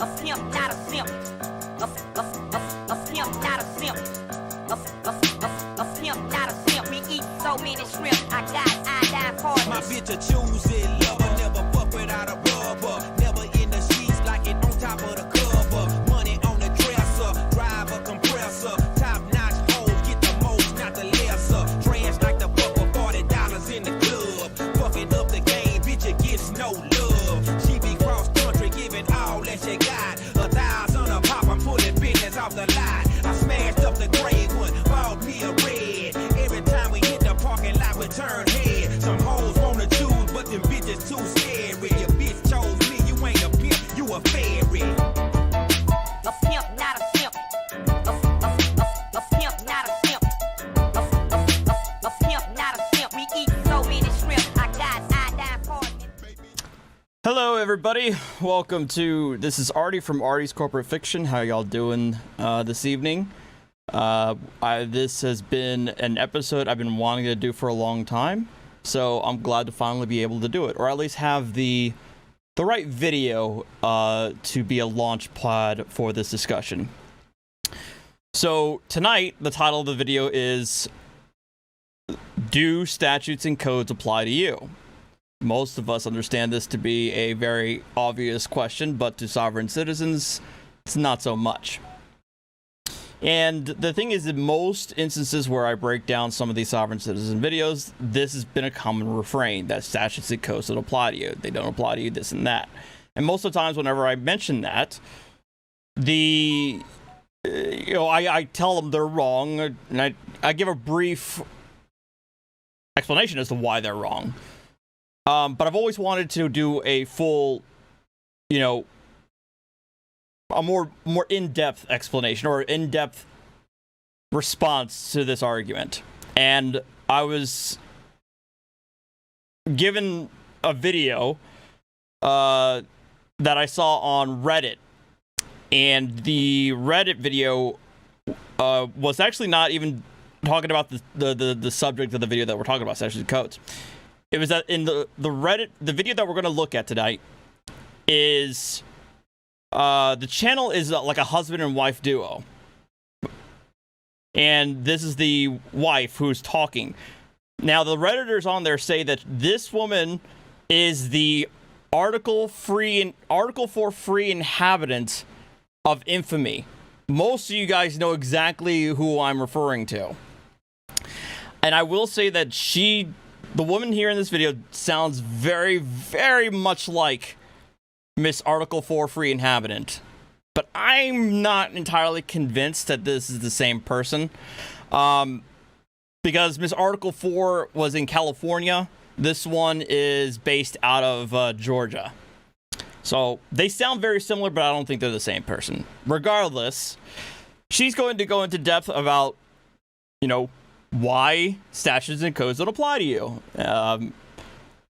A pimp, not a simp. A pimp, not a simp. A pimp, not a simp. We eat so many shrimp. I got iodine partners. My bitch a choosing lover, never fuck without a rubber. Never in the sheets like it on top of the cover. Money on the dresser, drive a compressor. Top notch hoes, get the most, not the lesser. Trash like the fuck for $40 in the club. Fucking up the game, bitch, it gets no love. She be cross country, giving all that she got. 1,000 a pop, I'm pulling business off the lot. I smashed up the gray one, bought me a red. Every time we hit the parking lot, we turn head. Some hoes wanna choose, but them bitches too scary. Your bitch chose me, you ain't a pimp, you a fairy. A pimp, not a simp. A pimp, not a simp. A pimp, not a simp. We eat so many shrimp. I got iodine partners. Hello, everybody. Welcome to this is Artie from Artie's Corporate Fiction. How y'all doing this evening? This has been an episode I've been wanting to do for a long time, so I'm glad to finally be able to do it, or at least have the right video to be a launch pad for this discussion. So tonight, the title of the video is "Do Statutes and Codes Apply to You?" Most of us understand this to be a very obvious question, but to sovereign citizens, it's not so much. And the thing is, in most instances where I break down some of these sovereign citizen videos, this has been a common refrain, that statutes and codes don't apply to you. They don't apply to you, this and that. And most of the times whenever I mention that, I tell them they're wrong, and I give a brief explanation as to why they're wrong. But I've always wanted to do a full, a more in-depth explanation or in-depth response to this argument. And I was given a video that I saw on Reddit. And the Reddit video was actually not even talking about the subject of the video that we're talking about, statutes and codes. It was that in the Reddit, the video that we're going to look at tonight is, the channel is like a husband and wife duo. And this is the wife who's talking. Now, the Redditors on there say that this woman is the Article 4 free inhabitant of infamy. Most of you guys know exactly who I'm referring to. And I will say that the woman here in this video sounds very, very much like Miss Article 4 free inhabitant. But I'm not entirely convinced that this is the same person. Because Miss Article 4 was in California. This one is based out of Georgia. So they sound very similar, but I don't think they're the same person. Regardless, she's going to go into depth about, why statutes and codes don't apply to you.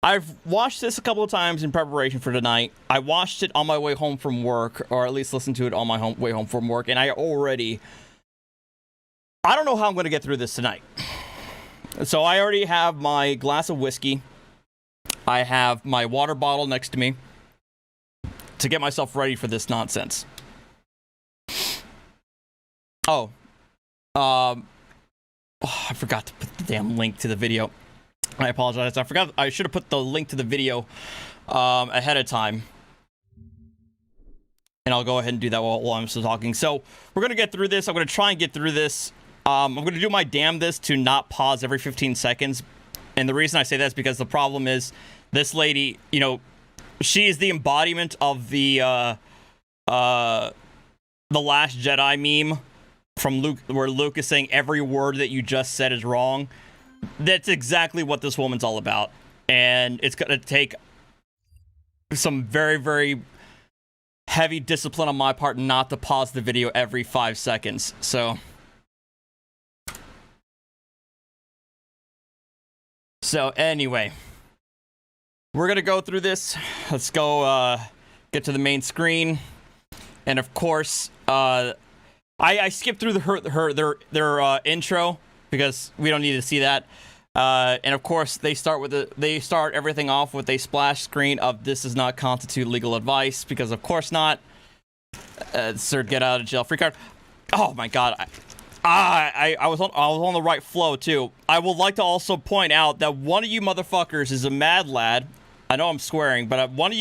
I've watched this a couple of times in preparation for tonight. I watched it on my way home from work, or at least listened to it on my way home from work, and I don't know how I'm going to get through this tonight. So I already have my glass of whiskey. I have my water bottle next to me to get myself ready for this nonsense. I forgot to put the damn link to the video. I apologize. I should have put the link to the video ahead of time. And I'll go ahead and do that while I'm still talking. So we're going to get through this. I'm going to try and get through this. I'm going to do my damnedest to not pause every 15 seconds. And the reason I say that is because the problem is this lady, she is the embodiment of the Last Jedi meme from Luke, where Luke is saying every word that you just said is wrong. That's exactly what this woman's all about. And it's going to take some very, very heavy discipline on my part not to pause the video every 5 seconds. So anyway, we're going to go through this. Let's go get to the main screen. And of course, I skipped through their intro because we don't need to see that. And of course, they start everything off with a splash screen of "This does not constitute legal advice," because of course not. Sir, get out of jail free card. Oh my God. I was on the right flow too. I would like to also point out that one of you motherfuckers is a mad lad. I know I'm swearing, but one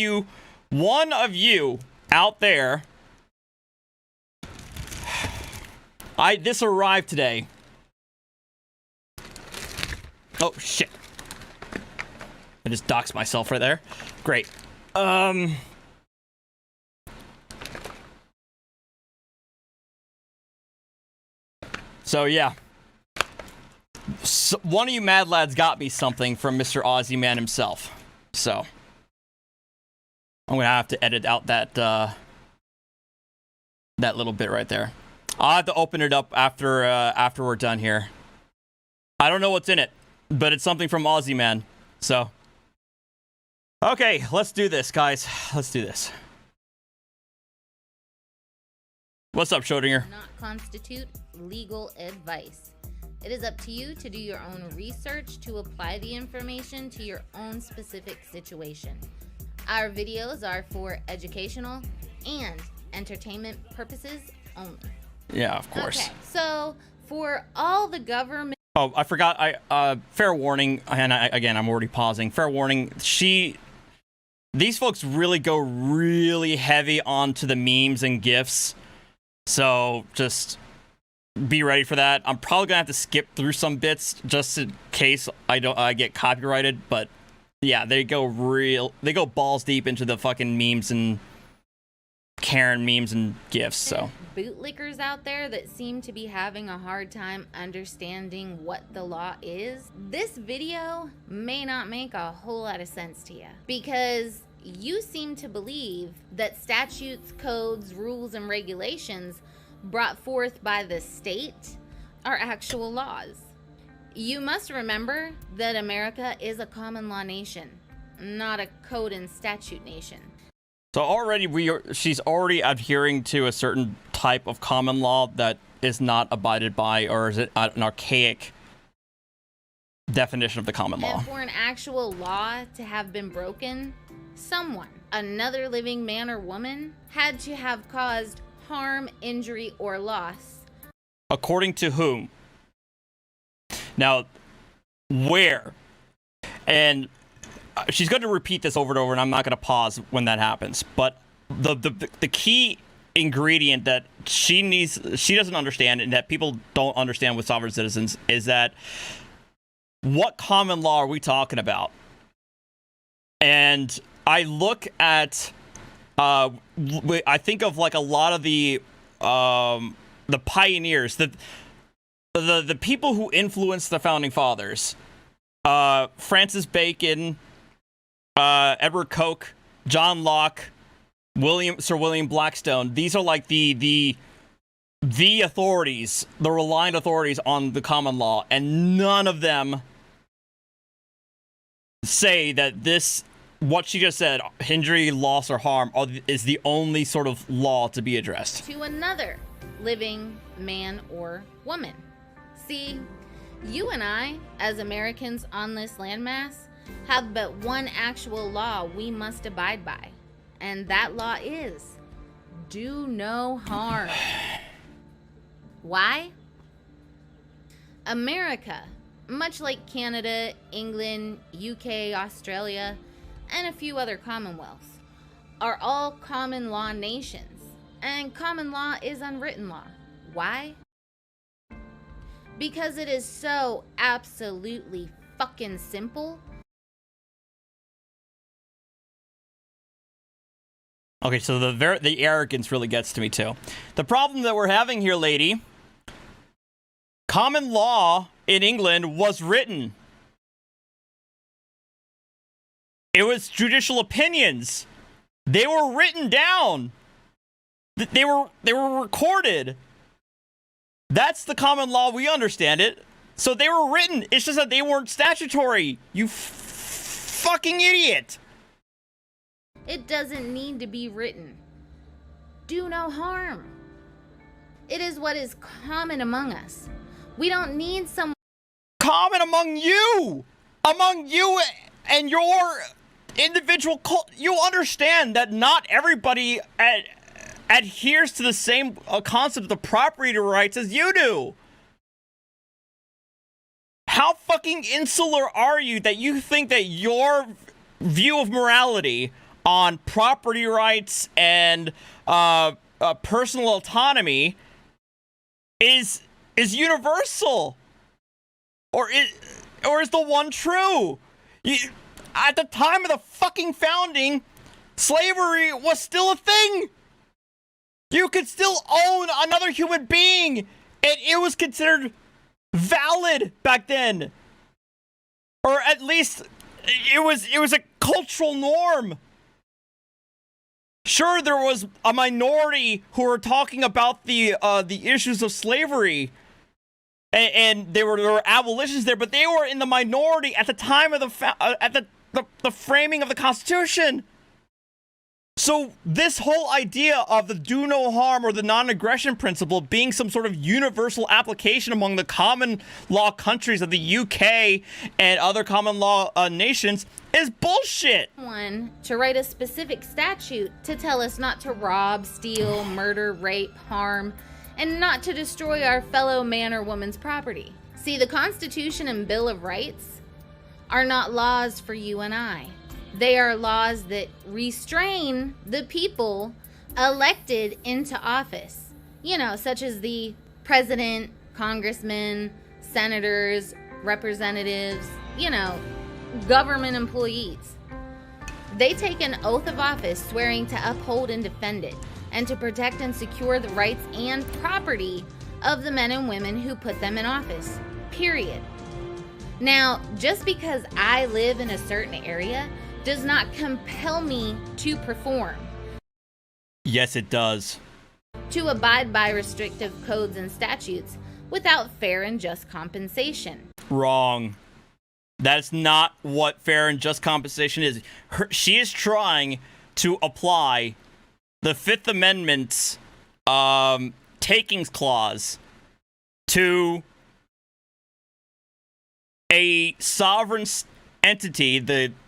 of you out there. This arrived today. Oh shit. I just doxed myself right there. Great. So yeah. So, one of you mad lads got me something from Mr. Aussie Man himself. So I'm gonna have to edit out that little bit right there. I'll have to open it up after we're done here. I don't know what's in it, but it's something from Aussie Man. So okay, let's do this, guys. Let's do this. What's up, Schrodinger? Not constitute legal advice. It is up to you to do your own research to apply the information to your own specific situation. Our videos are for educational and entertainment purposes only. Yeah, of course. Okay, so for all the government... Oh, I forgot. Fair warning, and again, I'm already pausing. Fair warning. These folks really go really heavy onto the memes and GIFs. So just be ready for that. I'm probably gonna have to skip through some bits just in case I get copyrighted. But yeah, they go balls deep into the fucking memes and Karen memes and GIFs. So bootlickers out there that seem to be having a hard time understanding what the law is, this video may not make a whole lot of sense to you, because you seem to believe that statutes, codes, rules, and regulations brought forth by the state are actual laws. You must remember that America is a common law nation, not a code and statute nation. So already she's already adhering to a certain type of common law that is not abided by, or is it an archaic definition of the common law? And for an actual law to have been broken, someone, another living man or woman, had to have caused harm, injury, or loss. According to whom? Now, where? And she's going to repeat this over and over, and I'm not going to pause when that happens. But the key ingredient that she doesn't understand, and that people don't understand with sovereign citizens, is that what common law are we talking about? And I look at, I think of like a lot of the pioneers, the people who influenced the founding fathers, Francis Bacon, Edward Coke, John Locke, Sir William Blackstone. These are like the authorities, the reliant authorities on the common law, and none of them say that what she just said, injury, loss, or harm, is the only sort of law to be addressed. To another living man or woman. See, you and I, as Americans on this landmass, have but one actual law we must abide by. And that law is, do no harm. Why? America, much like Canada, England, UK, Australia, and a few other commonwealths, are all common law nations. And common law is unwritten law. Why? Because it is so absolutely fucking simple. Okay, so the arrogance really gets to me too. The problem that we're having here, lady, common law in England was written. It was judicial opinions. They were written down. They were recorded. That's the common law. We understand it. So they were written. It's just that they weren't statutory. You fucking idiot. It doesn't need to be written. Do no harm. It is what is common among us. We don't need some common among you and your individual cult. You understand that not everybody adheres to the same concept of property rights as you do. How fucking insular are you that you think that your view of morality on property rights and personal autonomy is universal, or is the one true? At the time of the fucking founding, slavery was still a thing. You could still own another human being, and it was considered valid back then, or at least it was a cultural norm. Sure, there was a minority who were talking about the issues of slavery, and there were abolitionists there, but they were in the minority at the time of the framing of the Constitution. So this whole idea of the do no harm or the non-aggression principle being some sort of universal application among the common law countries of the UK and other common law nations is bullshit. One, to write a specific statute to tell us not to rob, steal, murder, rape, harm, and not to destroy our fellow man or woman's property. See, the Constitution and Bill of Rights are not laws for you and I. They are laws that restrain the people elected into office. You know, such as the president, congressmen, senators, representatives, you know, government employees. They take an oath of office swearing to uphold and defend it, and to protect and secure the rights and property of the men and women who put them in office. Period. Now, just because I live in a certain area does not compel me to perform. Yes, it does. To abide by restrictive codes and statutes without fair and just compensation. Wrong. That's not what fair and just compensation is. She is trying to apply the Fifth Amendment's takings clause to a sovereign entity,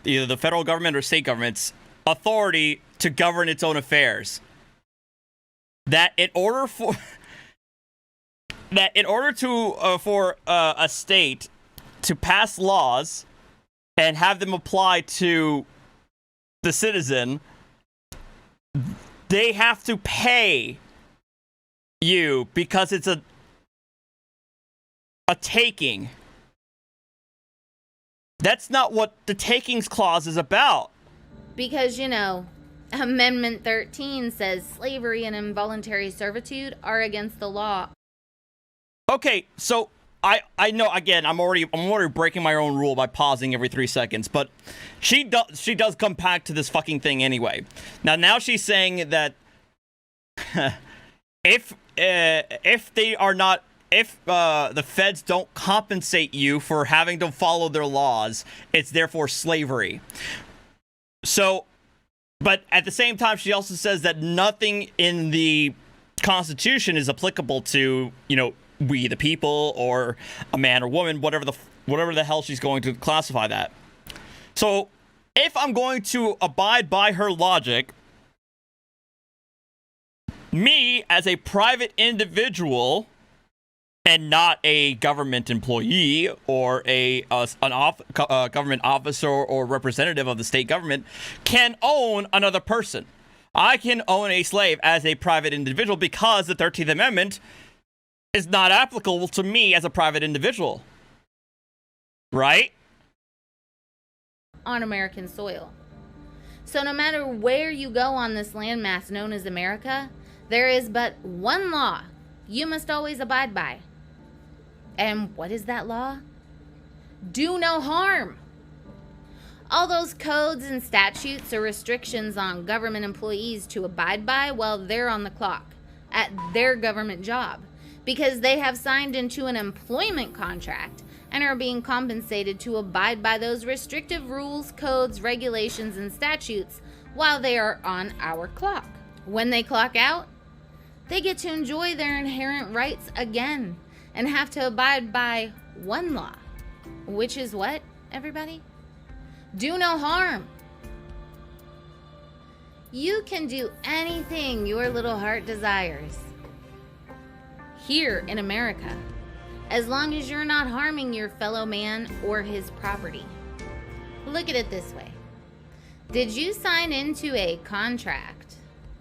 either the federal government or state government's authority to govern its own affairs. That in order for a state to pass laws and have them apply to the citizen, they have to pay you because it's a taking. That's not what the takings clause is about. Because, you know, Amendment 13 says slavery and involuntary servitude are against the law. Okay, so I know, again, I'm already breaking my own rule by pausing every 3 seconds, but she does come back to this fucking thing anyway. Now she's saying that if the feds don't compensate you for having to follow their laws, it's therefore slavery. So, but at the same time, she also says that nothing in the Constitution is applicable to, you know, we the people or a man or woman, whatever the hell she's going to classify that. So, if I'm going to abide by her logic, me as a private individual and not a government employee or a government officer or representative of the state government, can own another person. I can own a slave as a private individual because the 13th Amendment is not applicable to me as a private individual. Right? On American soil. So no matter where you go on this landmass known as America, there is but one law you must always abide by. And what is that law? Do no harm. All those codes and statutes or restrictions on government employees to abide by while they're on the clock at their government job because they have signed into an employment contract and are being compensated to abide by those restrictive rules, codes, regulations, and statutes while they are on our clock. When they clock out, they get to enjoy their inherent rights again and have to abide by one law, which is what, everybody? Do no harm. You can do anything your little heart desires here in America, as long as you're not harming your fellow man or his property. Look at it this way. Did you sign into a contract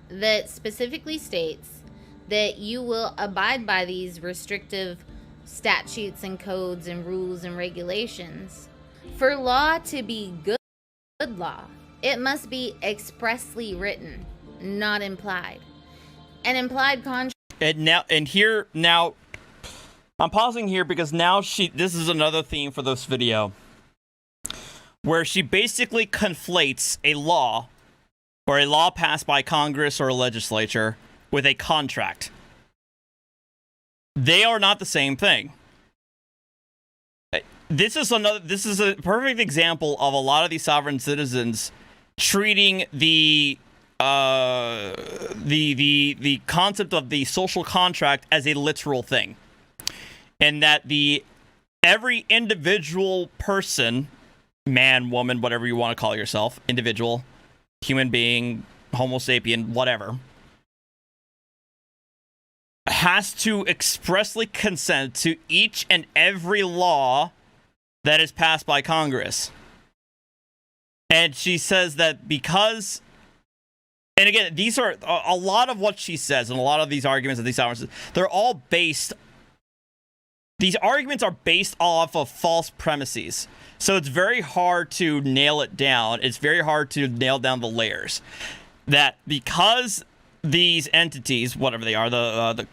that specifically states that you will abide by these restrictive statutes and codes and rules and regulations? For law to be good law, it must be expressly written, not implied. An implied contract. Now, I'm pausing here because now this is another theme for this video, where she basically conflates a law, or a law passed by Congress or a legislature, with a contract. They are not the same thing. This is a perfect example of a lot of these sovereign citizens treating the concept of the social contract as a literal thing, and that every individual person, man, woman, whatever you want to call yourself, individual, human being, homo sapien, whatever, has to expressly consent to each and every law that is passed by Congress. And she says that because, and again, these are a lot of what she says, and a lot of these arguments and these arguments, these arguments are based off of false premises. So it's very hard to nail it down. It's very hard to nail down the layers. That because these entities, whatever they are, the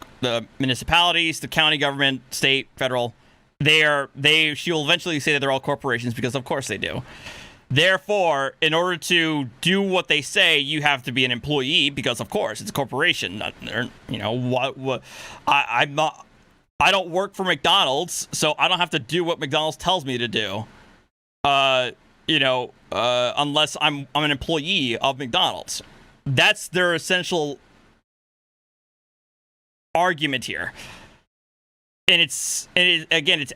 municipalities, the county government, state, federal, she will eventually say that they're all corporations, because of course they do. Therefore, in order to do what they say, you have to be an employee, because of course it's a corporation. You know I don't work for McDonald's, so I don't have to do what McDonald's tells me to do. Unless I'm an employee of McDonald's. That's their essential argument here. And it's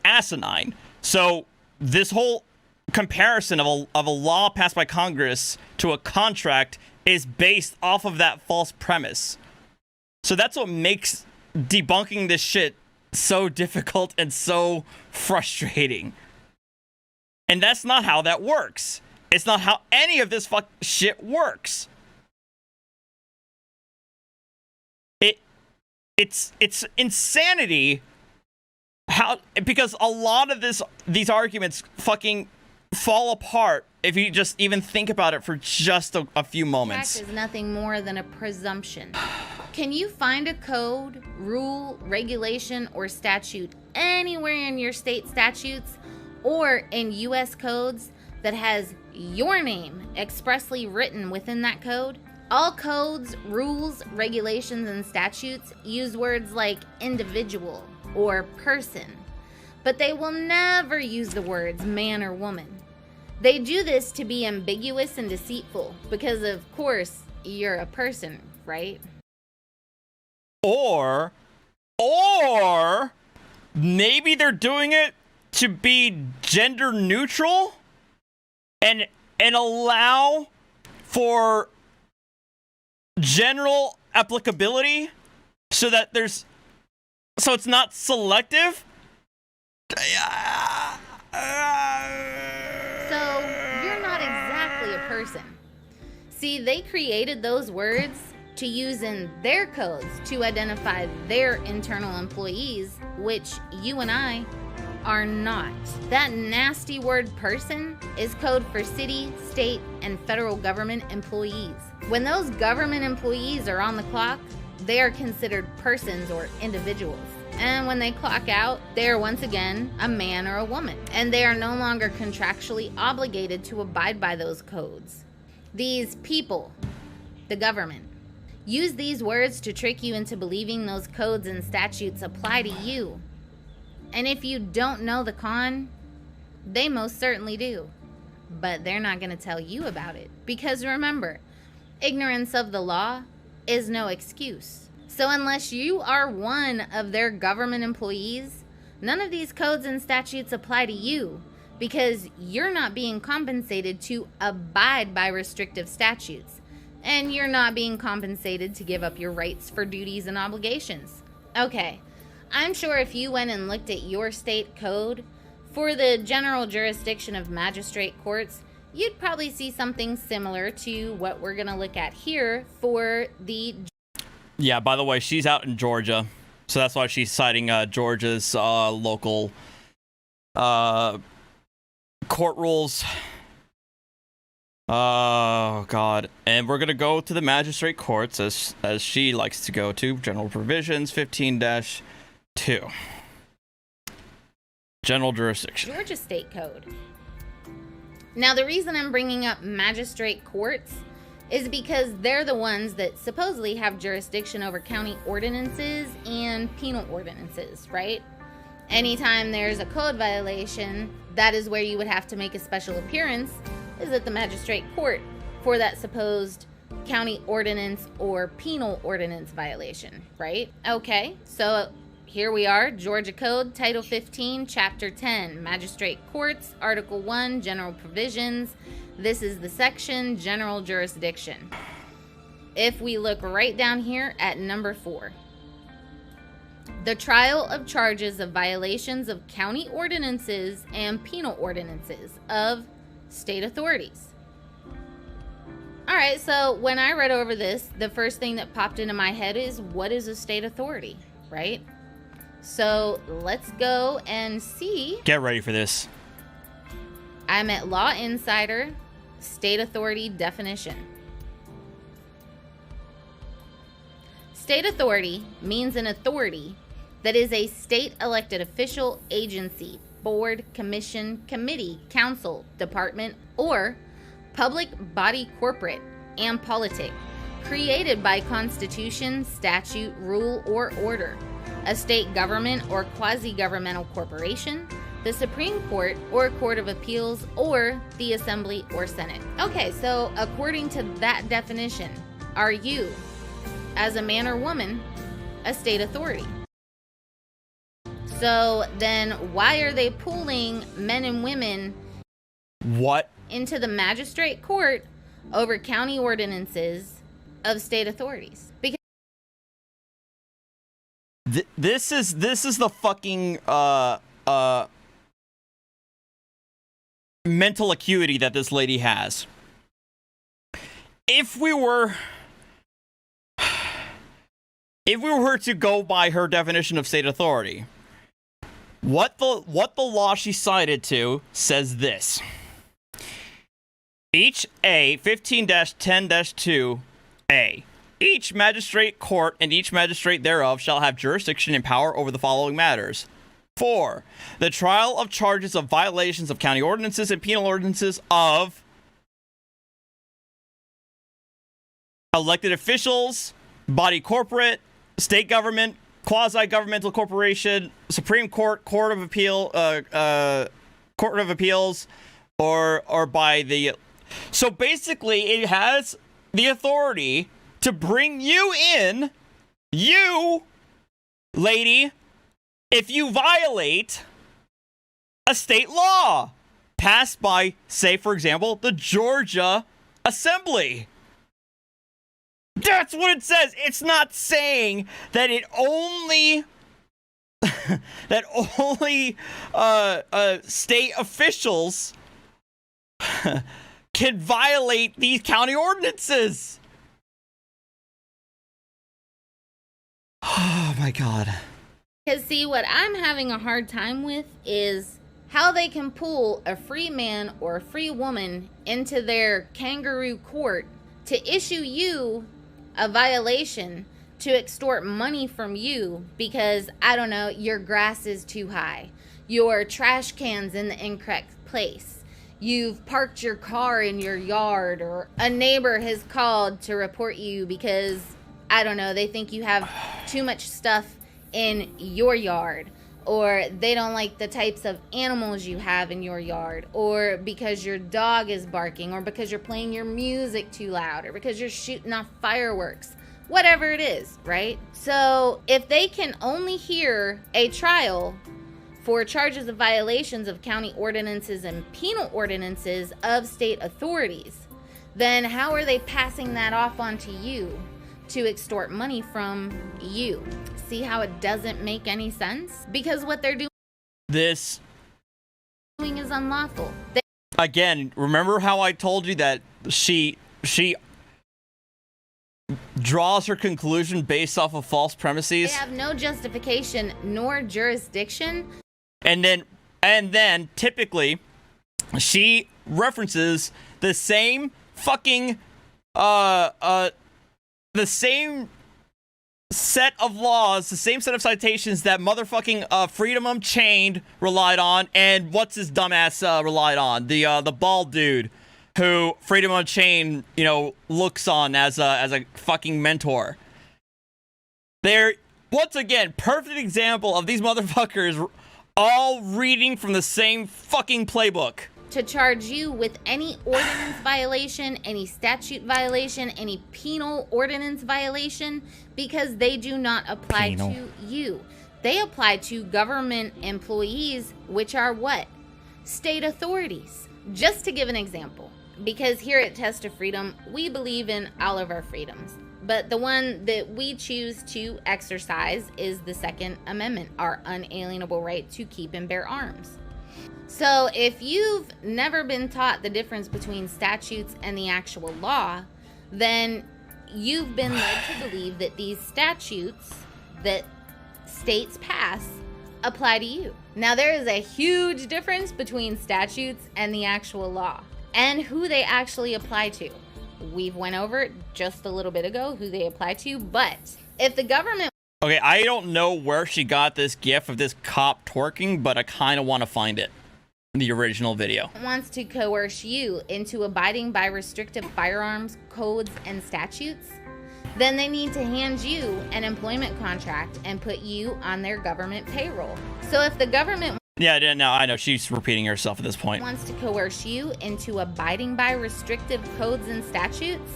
asinine. So this whole comparison of a law passed by Congress to a contract is based off of that false premise. So that's what makes debunking this shit so difficult and so frustrating. And that's not how that works. It's not how any of this shit works. It's insanity. Because a lot of these arguments fucking fall apart if you just even think about it for just a few moments. Fact is nothing more than a presumption. Can you find a code, rule, regulation, or statute anywhere in your state statutes or in U.S. codes that has your name expressly written within that code? All codes, rules, regulations, and statutes use words like individual or person, but they will never use the words man or woman. They do this to be ambiguous and deceitful because, of course, you're a person, right? Or maybe they're doing it to be gender neutral and allow for general applicability so it's not selective. So you're not exactly a person. See, they created those words to use in their codes to identify their internal employees, which you and I are not. That nasty word person is code for city, state, and federal government employees. When those government employees are on the clock, they are considered persons or individuals. And when they clock out, they are once again a man or a woman. And they are no longer contractually obligated to abide by those codes. These people, the government, use these words to trick you into believing those codes and statutes apply to you. And if you don't know the con, they most certainly do. But they're not going to tell you about it. Because remember, ignorance of the law is no excuse. So unless you are one of their government employees, none of these codes and statutes apply to you because you're not being compensated to abide by restrictive statutes. and you're not being compensated to give up your rights for duties and obligations. Okay, I'm sure if you went and looked at your state code for the general jurisdiction of magistrate courts, you'd probably see something similar to what we're going to look at here for the... Yeah, by the way, she's out in Georgia, so that's why she's citing Georgia's local court rules. Oh, God. And we're going to go to the magistrate courts, as she likes to go to. General Provisions 15-2. General jurisdiction. Georgia State Code. Now, the reason I'm bringing up magistrate courts is because they're the ones that supposedly have jurisdiction over county ordinances and penal ordinances, right? Anytime there's a code violation, that is where you would have to make a special appearance, is at the magistrate court for that supposed county ordinance or penal ordinance violation, right? Okay, so here we are, Georgia Code, Title 15, Chapter 10, Magistrate Courts, Article 1, General Provisions. This is the section, General Jurisdiction. If we look right down here at number 4, the trial of charges of violations of county ordinances and penal ordinances of state authorities. All right, so when I read over this, the first thing that popped into my head is, what is a state authority, right? So let's go and see. Get ready for this. I'm at Law Insider, state authority definition. State authority means an authority that is a state elected official, agency, board, commission, committee, council, department, or public body, corporate and politic, created by constitution, statute, rule, or order, a state government or quasi-governmental corporation, the Supreme Court or Court of Appeals, or the Assembly or Senate. Okay, so according to that definition, are you, as a man or woman, a state authority? So then why are they pulling men and women into the magistrate court over county ordinances of state authorities? Because this is the fucking mental acuity that this lady has. If we were to go by her definition of state authority, what the law she cited to says this. Each A 15-10-2A. Each magistrate court and each magistrate thereof shall have jurisdiction and power over the following matters. 4. The trial of charges of violations of county ordinances and penal ordinances of elected officials, body corporate, state government, quasi-governmental corporation, Supreme Court, Court of Appeals, or by the... So basically, it has the authority to bring you in, you, lady, if you violate a state law passed by, say, for example, the Georgia Assembly. That's what it says. It's not saying that it only state officials can violate these county ordinances. Oh my God. Because see, what I'm having a hard time with is how they can pull a free man or a free woman into their kangaroo court to issue you a violation to extort money from you because, I don't know, your grass is too high, your trash can's in the incorrect place, you've parked your car in your yard, or a neighbor has called to report you because, I don't know, they think you have too much stuff in your yard, or they don't like the types of animals you have in your yard, or because your dog is barking, or because you're playing your music too loud, or because you're shooting off fireworks, whatever it is, right? So if they can only hear a trial for charges of violations of county ordinances and penal ordinances of state authorities, then how are they passing that off onto you to extort money from you? See how it doesn't make any sense? Because what they're doing This, is unlawful. again, remember how I told you that she draws her conclusion based off of false They premises? have no justification nor jurisdiction. And then typically she references the same fucking the same set of laws, the same set of citations that motherfucking Freedom Unchained relied on, and what's his dumbass relied on, the bald dude who Freedom Unchained, you know, looks on as a fucking mentor. They're once again perfect example of these motherfuckers all reading from the same fucking playbook. To charge you with any ordinance violation, any statute violation, any penal ordinance violation, because they do not apply to you. They apply to government employees, which are what? State authorities. Just to give an example, because here at Test of Freedom, we believe in all of our freedoms. But the one that we choose to exercise is the Second Amendment, our unalienable right to keep and bear arms. So if you've never been taught the difference between statutes and the actual law, then you've been led to believe that these statutes that states pass apply to you. Now, there is a huge difference between statutes and the actual law and who they actually apply to. We've went over it just a little bit ago, who they apply to, but if the government... Okay, I don't know where she got this gif of this cop twerking, but I kind of want to find it in the original video. wants to coerce you into abiding by restrictive firearms codes and statutes, then they need to hand you an employment contract and put you on their government payroll. So if the government Yeah, no, I know. She's repeating herself at this point. wants to coerce you into abiding by restrictive codes and statutes,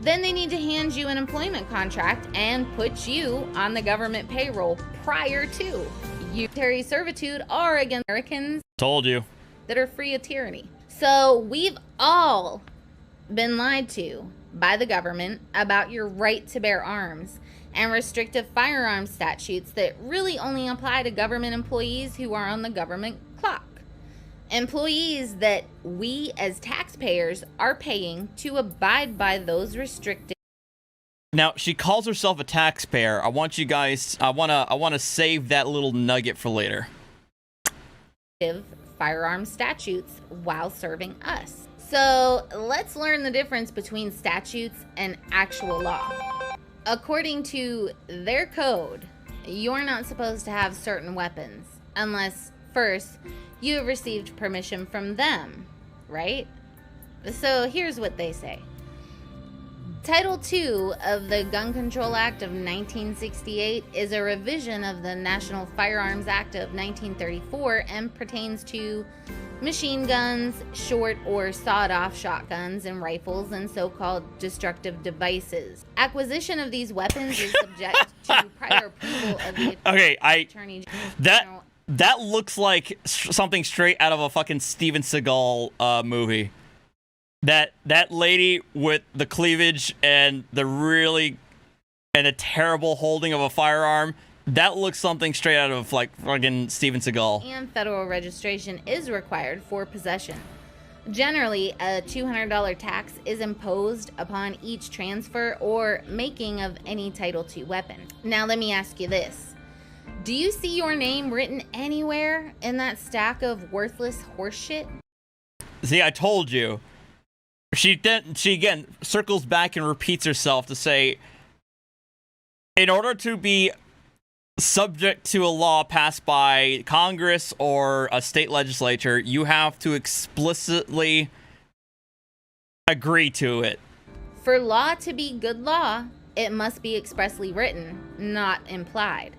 then they need to hand you an employment contract and put you on the government payroll prior to. Military servitude are against Americans Told you. that are free of tyranny. So we've all been lied to by the government about your right to bear arms and restrictive firearms statutes that really only apply to government employees who are on the government clock. Employees that we as taxpayers are paying to abide by those restrictive Now, she calls herself a taxpayer. I want you guys, I want to save that little nugget for later. firearm statutes while serving us. So let's learn the difference between statutes and actual law. According to their code, you're not supposed to have certain weapons unless first you have received permission from them, right? So here's what they say. Title II of the Gun Control Act of 1968 is a revision of the National Firearms Act of 1934 and pertains to machine guns, short or sawed-off shotguns, and rifles, and so-called destructive devices. Acquisition of these weapons is subject to prior approval of the Attorney General. That looks like something straight out of a fucking Steven Seagal movie. That lady with the cleavage and the terrible holding of a firearm, that looks something straight out of like fucking Steven Seagal. And federal registration is required for possession. Generally, a $200 tax is imposed upon each transfer or making of any Title II weapon. Now let me ask you this. Do you see your name written anywhere in that stack of worthless horseshit? See, I told you. She again circles back and repeats herself to say, in order to be subject to a law passed by Congress or a state legislature, you have to explicitly agree to it. For law to be good law, it must be expressly written, not implied.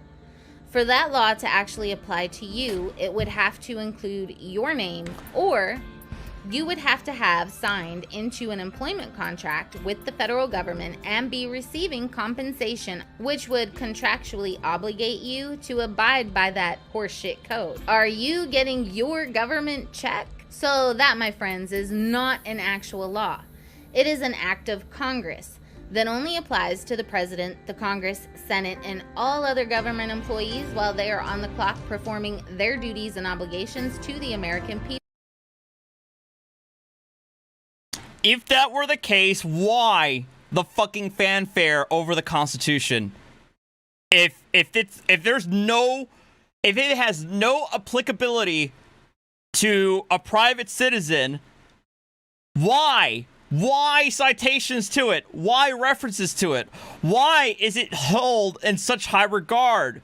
For that law to actually apply to you, it would have to include your name, or you would have to have signed into an employment contract with the federal government and be receiving compensation, which would contractually obligate you to abide by that horseshit code. Are you getting your government check? So that, my friends, is not an actual law. It is an act of Congress that only applies to the President, the Congress, Senate, and all other government employees while they are on the clock performing their duties and obligations to the American people. If that were the case, why the fucking fanfare over the Constitution? If it has no applicability to a private citizen, why? Why citations to it? Why references to it? Why is it held in such high regard?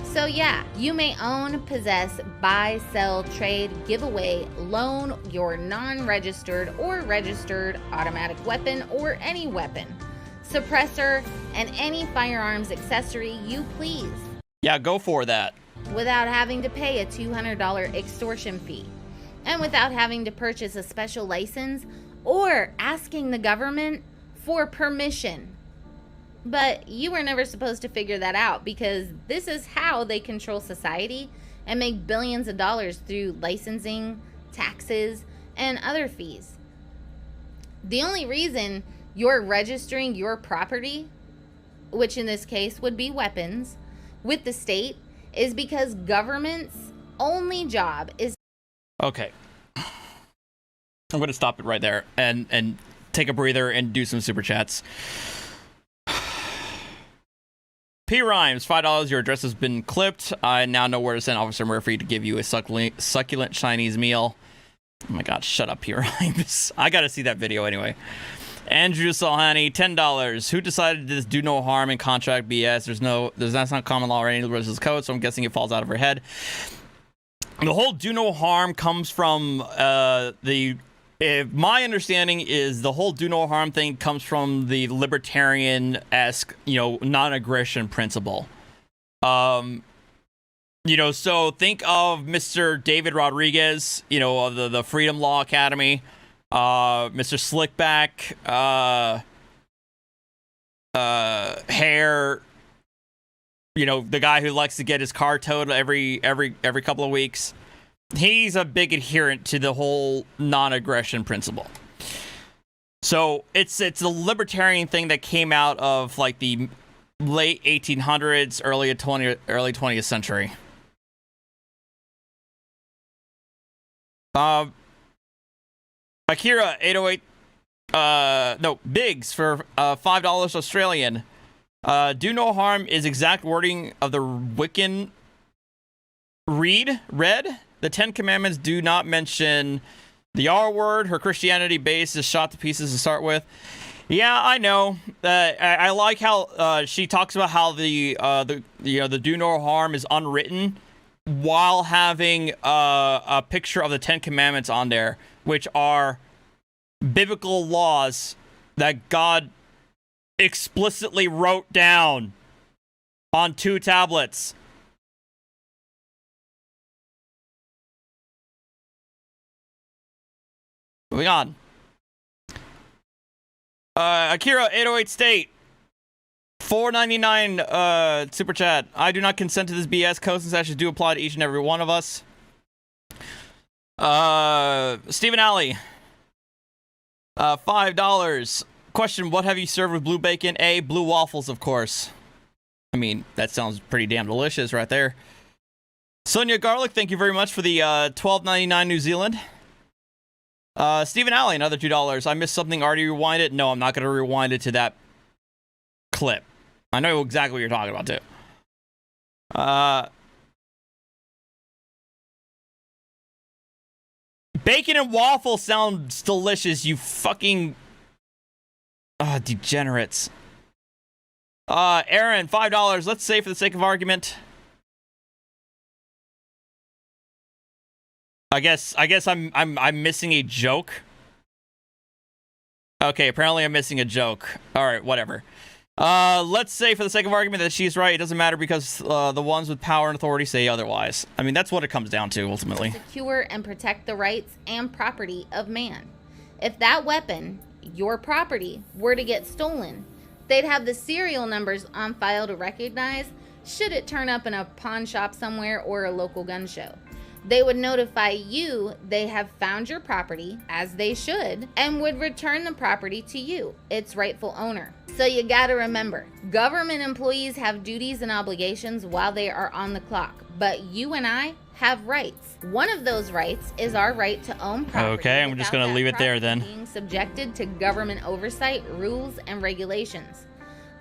So yeah, you may own, possess, buy, sell, trade, give away, loan your non-registered or registered automatic weapon or any weapon, suppressor, and any firearms accessory you please. Yeah, go for that. Without having to pay a $200 extortion fee, and without having to purchase a special license or asking the government for permission. But you were never supposed to figure that out, because this is how they control society and make billions of dollars through licensing, taxes, and other fees. The only reason you're registering your property, which in this case would be weapons, with the state is because government's only job is... Okay. I'm going to stop it right there and take a breather and do some super chats. P. Rhymes, $5. Your address has been clipped. I now know where to send Officer Murphy to give you a succulent Chinese meal. Oh my god, shut up, P. Rhymes. I got to see that video anyway. Andrew Salhani, $10. Who decided this do no harm in contract BS? That's not common law or any versus code, so I'm guessing it falls out of her head. The whole do no harm comes from my understanding is the whole do no harm thing comes from the libertarian-esque, non-aggression principle. So think of Mr. David Rodriguez, of the Freedom Law Academy, Mr. Slickback, Hair, the guy who likes to get his car towed every couple of weeks. He's a big adherent to the whole non-aggression principle. So it's a libertarian thing that came out of like the late 1800s, early 20th century. Akira 808 Biggs for $5 Australian. Do no harm is exact wording of the Wiccan read. The Ten Commandments do not mention the R word. Her Christianity base is shot to pieces to start with. Yeah, I know. I like how she talks about how the do no harm is unwritten while having a picture of the Ten Commandments on there, which are biblical laws that God explicitly wrote down on 2 tablets. Moving on. Akira 808 State, $4.99 super chat. I do not consent to this BS. Co-concessions do apply to each and every one of us. Stephen Alley, $5. Question: what have you served with blue bacon? A, blue waffles, of course. I mean, that sounds pretty damn delicious right there. Sonia Garlic, thank you very much for the $12.99 New Zealand. Stephen Alley, another $2. I missed something. Already rewind it? No, I'm not going to rewind it to that clip. I know exactly what you're talking about, too. Bacon and waffle sounds delicious, you fucking... degenerates. Aaron, $5. Let's say for the sake of argument... I guess I'm missing a joke. Okay, apparently I'm missing a joke. All right, whatever. Let's say for the sake of argument that she's right. It doesn't matter because the ones with power and authority say otherwise. I mean, that's what it comes down to ultimately. Secure and protect the rights and property of man. If that weapon, your property, were to get stolen, they'd have the serial numbers on file to recognize should it turn up in a pawn shop somewhere or a local gun show. They would notify you they have found your property, as they should, and would return the property to you, its rightful owner. So you gotta remember, government employees have duties and obligations while they are on the clock, but you and I have rights. One of those rights is our right to own property. Okay, I'm just gonna leave it there then. Being subjected to government oversight, rules, and regulations.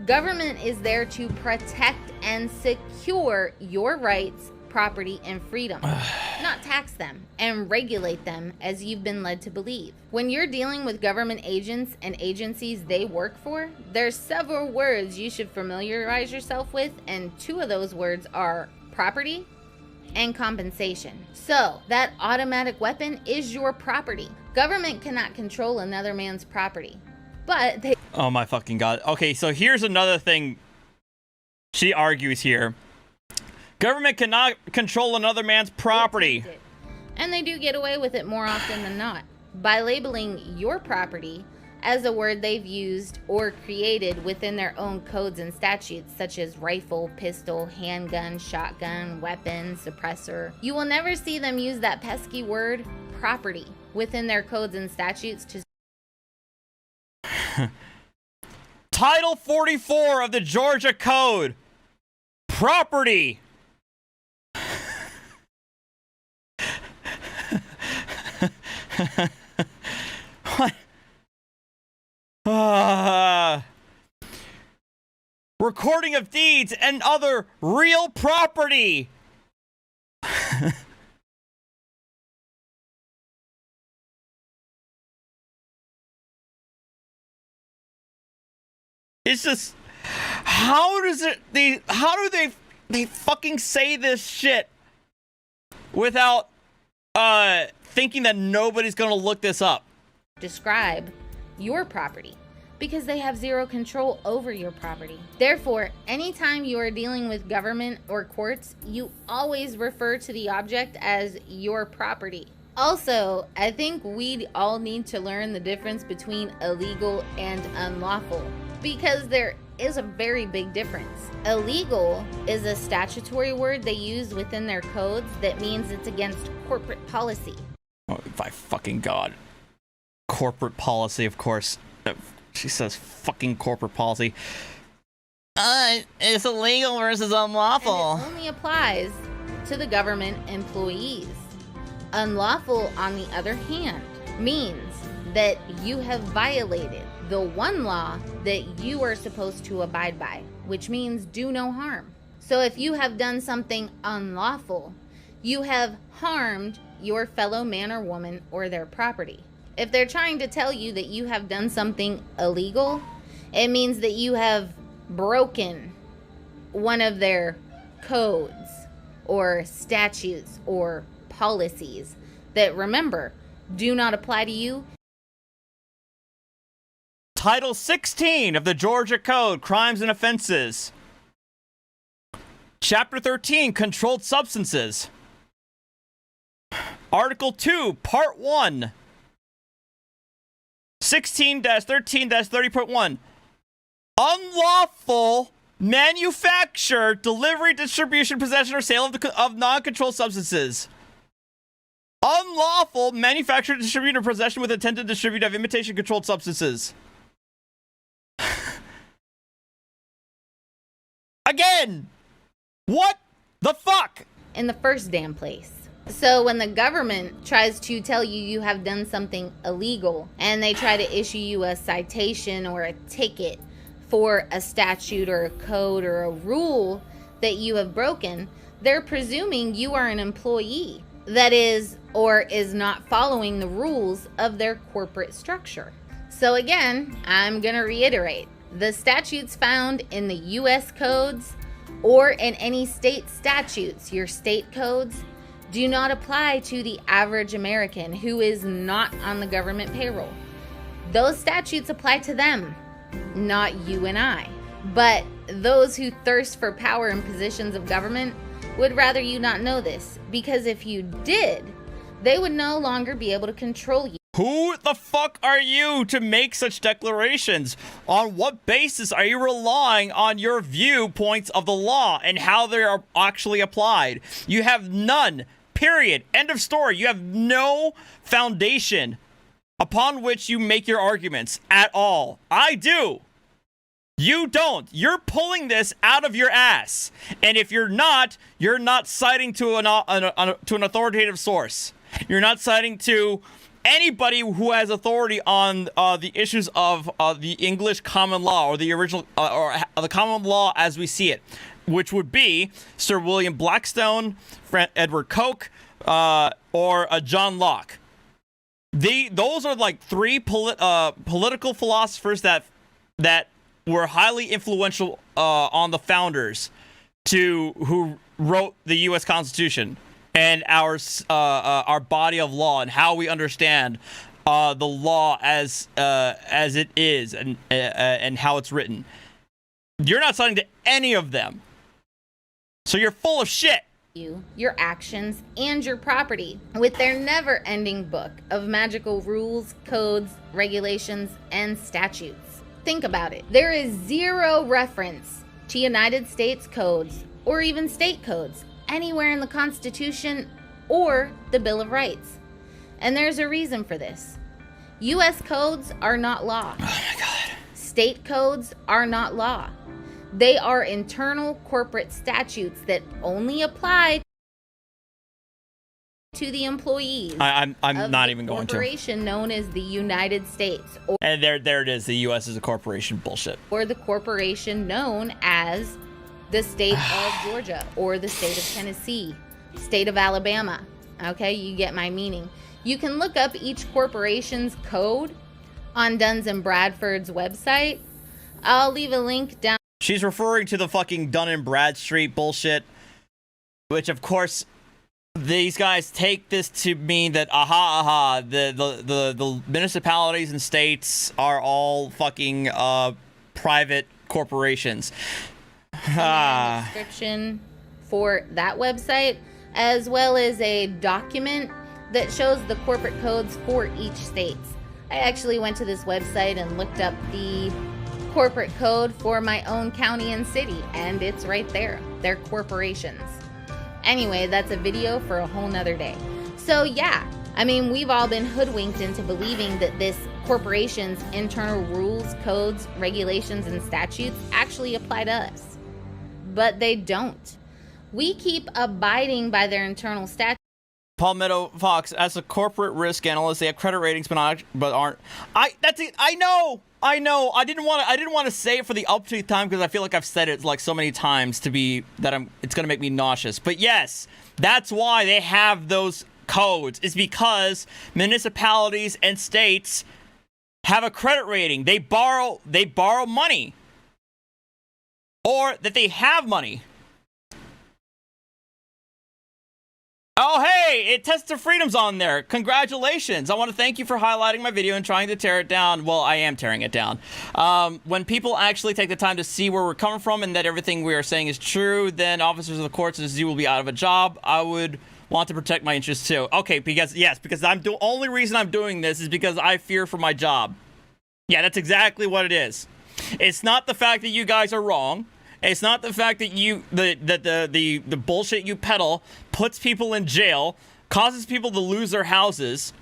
Government is there to protect and secure your rights, property, and freedom, not tax them and regulate them as you've been led to believe. When you're dealing with government agents and agencies they work for, there's several words you should familiarize yourself with, and two of those words are property and compensation. So that automatic weapon is your property. Government cannot control another man's property, but they... Oh my fucking god. Okay, so here's another thing she argues here. Government cannot control another man's property. And they do get away with it more often than not by labeling your property as a word they've used or created within their own codes and statutes, such as rifle, pistol, handgun, shotgun, weapon, suppressor. You will never see them use that pesky word property within their codes and statutes to... Title 44 of the Georgia Code. Property. What? Recording of deeds and other real property. It's just, how do they fucking say this shit without thinking that nobody's gonna look this up? Describe your property, because they have zero control over your property. Therefore, anytime you are dealing with government or courts, you always refer to the object as your property. Also, I think we all need to learn the difference between illegal and unlawful, because there is a very big difference. Illegal is a statutory word they use within their codes that means it's against corporate policy. Oh, by fucking god. Corporate policy, of course. She says fucking corporate policy. It's illegal versus unlawful. And it only applies to the government employees. Unlawful, on the other hand, means that you have violated the one law that you are supposed to abide by, which means do no harm. So if you have done something unlawful, you have harmed your fellow man or woman or their property. If they're trying to tell you that you have done something illegal, it means that you have broken one of their codes or statutes or policies that, remember, do not apply to you. Title 16 of the Georgia Code, Crimes and Offenses. Chapter 13, Controlled Substances. Article 2, Part 1. 16-13-30.1. Unlawful manufacture, delivery, distribution, possession, or sale of non-controlled substances. Unlawful manufacture, distribute, or possession with intent to distribute of imitation controlled substances. Again! What the fuck? In the first damn place. So when the government tries to tell you you have done something illegal and they try to issue you a citation or a ticket for a statute or a code or a rule that you have broken, they're presuming you are an employee that is or is not following the rules of their corporate structure. So again, I'm going to reiterate, the statutes found in the U.S. codes or in any state statutes, your state codes, do not apply to the average American who is not on the government payroll. Those statutes apply to them, not you and I. But those who thirst for power and positions of government would rather you not know this, because if you did, they would no longer be able to control you. Who the fuck are you to make such declarations? On what basis are you relying on your viewpoints of the law and how they are actually applied? You have none. Period. End of story. You have no foundation upon which you make your arguments at all. I do. You don't. You're pulling this out of your ass. And if you're not citing to an authoritative source. You're not citing to anybody who has authority on the issues of the English common law or the original or the common law as we see it, which would be Sir William Blackstone, Edward Coke, or John Locke. Those are like three political philosophers that were highly influential on the founders who wrote the U.S. Constitution and our body of law and how we understand the law as it is and how it's written. You're not citing to any of them, so you're full of shit. Your actions, and your property with their never-ending book of magical rules, codes, regulations, and statutes. Think about it. There is zero reference to United States codes or even state codes anywhere in the Constitution or the Bill of Rights. And there's a reason for this. U.S. codes are not law. Oh my God. State codes are not law. They are internal corporate statutes that only apply to the employees. I'm not even going to. Corporation known as the United States. And there it is. The U.S. is a corporation. Bullshit. Or the corporation known as the state of Georgia or the state of Tennessee, state of Alabama. Okay, you get my meaning. You can look up each corporation's code on Duns & Bradford's website. I'll leave a link down. She's referring to the fucking Dun & Bradstreet bullshit, which of course these guys take this to mean that the municipalities and states are all fucking private corporations. Description for that website, as well as a document that shows the corporate codes for each state. I actually went to this website and looked up the corporate code for my own county and city, and it's right there. They're corporations. Anyway, that's a video for a whole nother day. So yeah, I mean, we've all been hoodwinked into believing that this corporation's internal rules, codes, regulations, and statutes actually apply to us. But they don't. We keep abiding by their internal statutes. Palmetto Fox, as a corporate risk analyst, they have credit ratings, but aren't. That's it. I know. I didn't want to say it for the update time because I feel like I've said it like so many times it's gonna make me nauseous. But yes, that's why they have those codes. Is because municipalities and states have a credit rating. They borrow money, or that they have money. Oh, hey, it Test of Freedom's on there. Congratulations. I want to thank you for highlighting my video and trying to tear it down. Well, I am tearing it down. When people actually take the time to see where we're coming from and that everything we are saying is true, then officers of the courts as you will be out of a job. I would want to protect my interests too. Okay, because the only reason I'm doing this is because I fear for my job. Yeah, that's exactly what it is. It's not the fact that you guys are wrong. It's not the fact that the bullshit you peddle puts people in jail, causes people to lose their houses.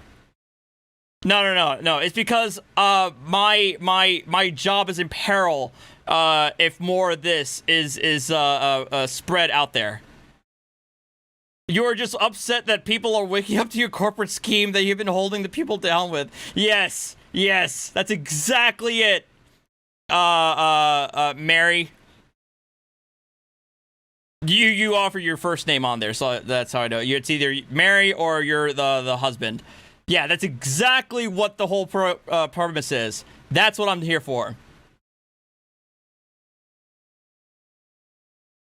No. It's because my job is in peril if more of this is spread out there. You are just upset that people are waking up to your corporate scheme that you've been holding the people down with. Yes, that's exactly it. Mary. You offer your first name on there, so that's how I know. It's either Mary or you're the husband. Yeah, that's exactly what the whole premise is. That's what I'm here for.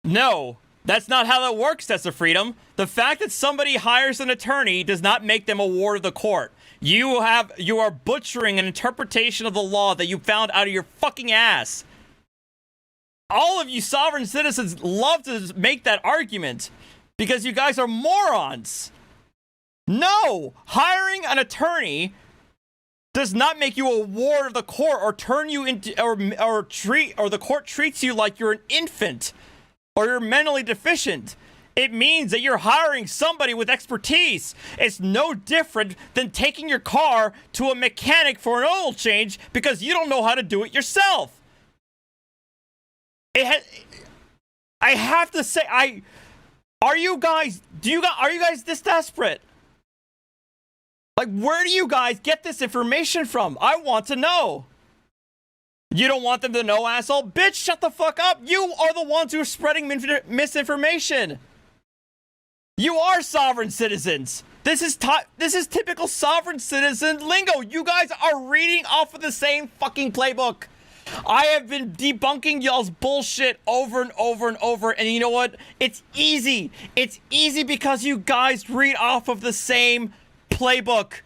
No, that's not how that works, Test of Freedom. The fact that somebody hires an attorney does not make them a ward of the court. You are butchering an interpretation of the law that you found out of your fucking ass. All of you sovereign citizens love to make that argument because you guys are morons. No, hiring an attorney does not make you a ward of the court or turn you into or the court treats you like you're an infant or you're mentally deficient. It means that you're hiring somebody with expertise. It's no different than taking your car to a mechanic for an oil change because you don't know how to do it yourself. I have to say, are you guys this desperate? Like, where do you guys get this information from? I want to know. You don't want them to know, asshole? Bitch, shut the fuck up. You are the ones who are spreading misinformation. You are sovereign citizens. This is typical sovereign citizen lingo. You guys are reading off of the same fucking playbook. I have been debunking y'all's bullshit over and over and over, and you know what? It's easy. It's easy because you guys read off of the same playbook.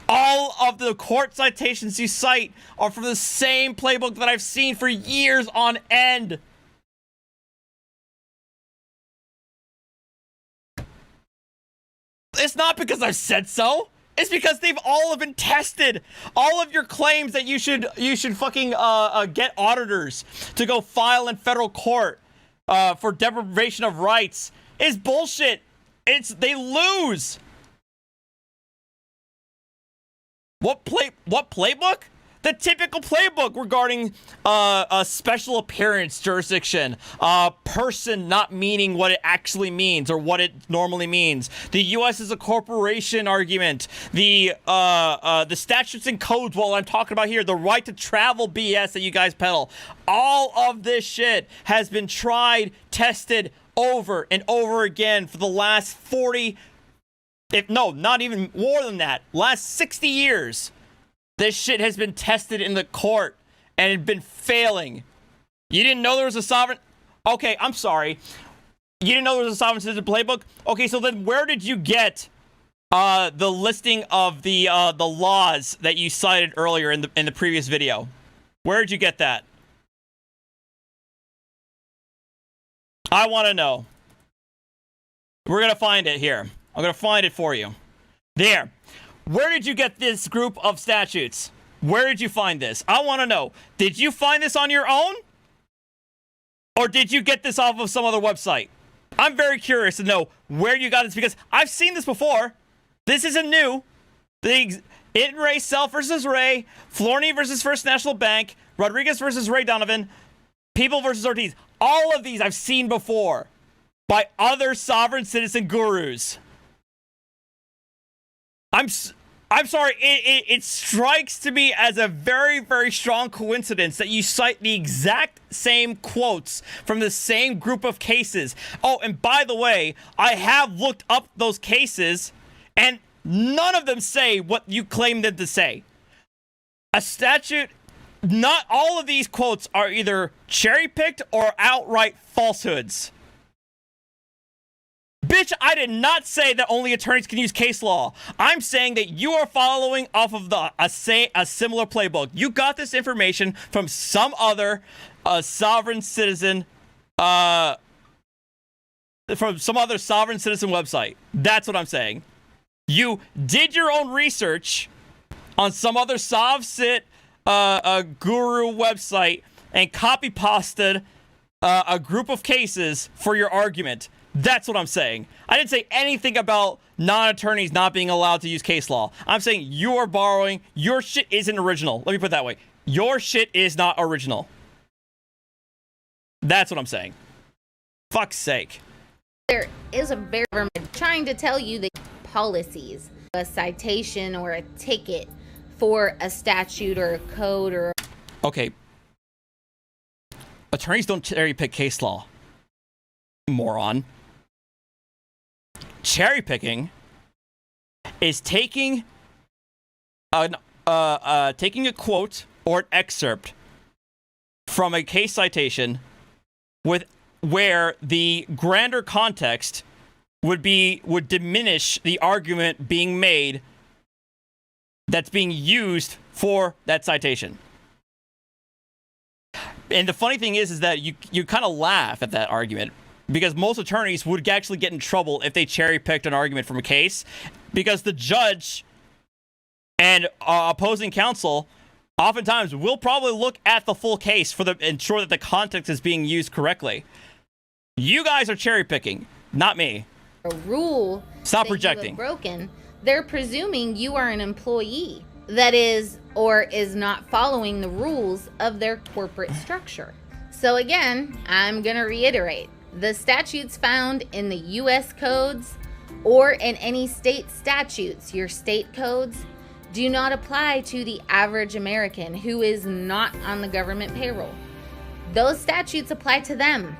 All of the court citations you cite are from the same playbook that I've seen for years on end. It's not because I've said so. It's because they've all been tested. All of your claims that you should fucking get auditors to go file in federal court for deprivation of rights is bullshit. They lose. What playbook? The typical playbook regarding a special appearance jurisdiction, person not meaning what it actually means or what it normally means. The U.S. is a corporation argument. The statutes and codes, what I'm talking about here, the right to travel BS that you guys peddle. All of this shit has been tried, tested over and over again for the last 40, not even more than that, last 60 years. This shit has been tested in the court and it been failing. You didn't know there was a sovereign... Okay, I'm sorry. You didn't know there was a sovereign citizen playbook? Okay, so then where did you get the listing of the laws that you cited earlier in the previous video? Where did you get that? I want to know. We're going to find it here. I'm going to find it for you. There. Where did you get this group of statutes? Where did you find this? I want to know. Did you find this on your own? Or did you get this off of some other website? I'm very curious to know where you got this because I've seen this before. This isn't new. In Ray Self versus Ray, Florney versus First National Bank, Rodriguez versus Ray Donovan, People versus Ortiz. All of these I've seen before by other sovereign citizen gurus. I'm sorry, it strikes to me as a very, very strong coincidence that you cite the exact same quotes from the same group of cases. Oh, and by the way, I have looked up those cases, and none of them say what you claim them to say. A statute, not all of these quotes are either cherry-picked or outright falsehoods. Bitch, I did not say that only attorneys can use case law. I'm saying that you are following off of a similar playbook. You got this information from some other sovereign citizen, from some other sovereign citizen website. That's what I'm saying. You did your own research on some other SovCit guru website and copy-pasted a group of cases for your argument. That's what I'm saying. I didn't say anything about non-attorneys not being allowed to use case law. I'm saying you are borrowing. Your shit isn't original. Let me put it that way. Your shit is not original. That's what I'm saying. Fuck's sake. There is a very government trying to tell you the policies, a citation or a ticket for a statute or a code or... Okay. Attorneys don't cherry pick case law. Moron. Cherry picking is taking a quote or an excerpt from a case citation where the grander context would diminish the argument being made that's being used for that citation. And the funny thing is that you kind of laugh at that argument, because most attorneys would actually get in trouble if they cherry-picked an argument from a case, because the judge and opposing counsel oftentimes will probably look at the full case for ensure that the context is being used correctly. You guys are cherry-picking. not me. A rule Stop that you have projecting. broken, they're presuming you are an employee that is or is not following the rules of their corporate structure. So again, I'm going to reiterate, the statutes found in the U.S. codes or in any state statutes, your state codes, do not apply to the average American who is not on the government payroll. Those statutes apply to them,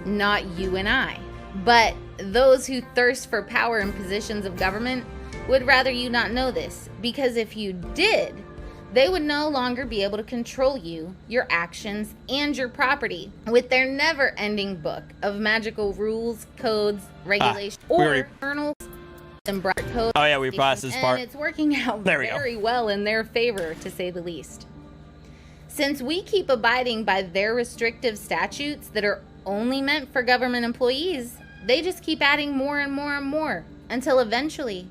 not you and I. But those who thirst for power and positions of government would rather you not know this, because if you did, they would no longer be able to control you, your actions, and your property with their never-ending book of magical rules, codes, regulations, or internal and broad codes. Oh yeah, we processed this part. And it's working out There we go. very well in their favor, to say the least. Since we keep abiding by their restrictive statutes that are only meant for government employees, they just keep adding more and more and more until eventually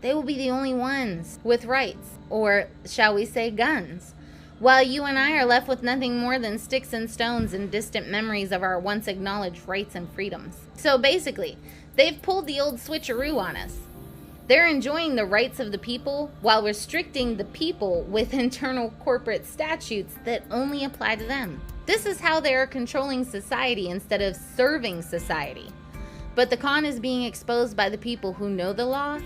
they will be the only ones with rights, or shall we say guns, while you and I are left with nothing more than sticks and stones and distant memories of our once acknowledged rights and freedoms. So basically, they've pulled the old switcheroo on us. They're enjoying the rights of the people while restricting the people with internal corporate statutes that only apply to them. This is how they are controlling society instead of serving society. But the con is being exposed by the people who know the law.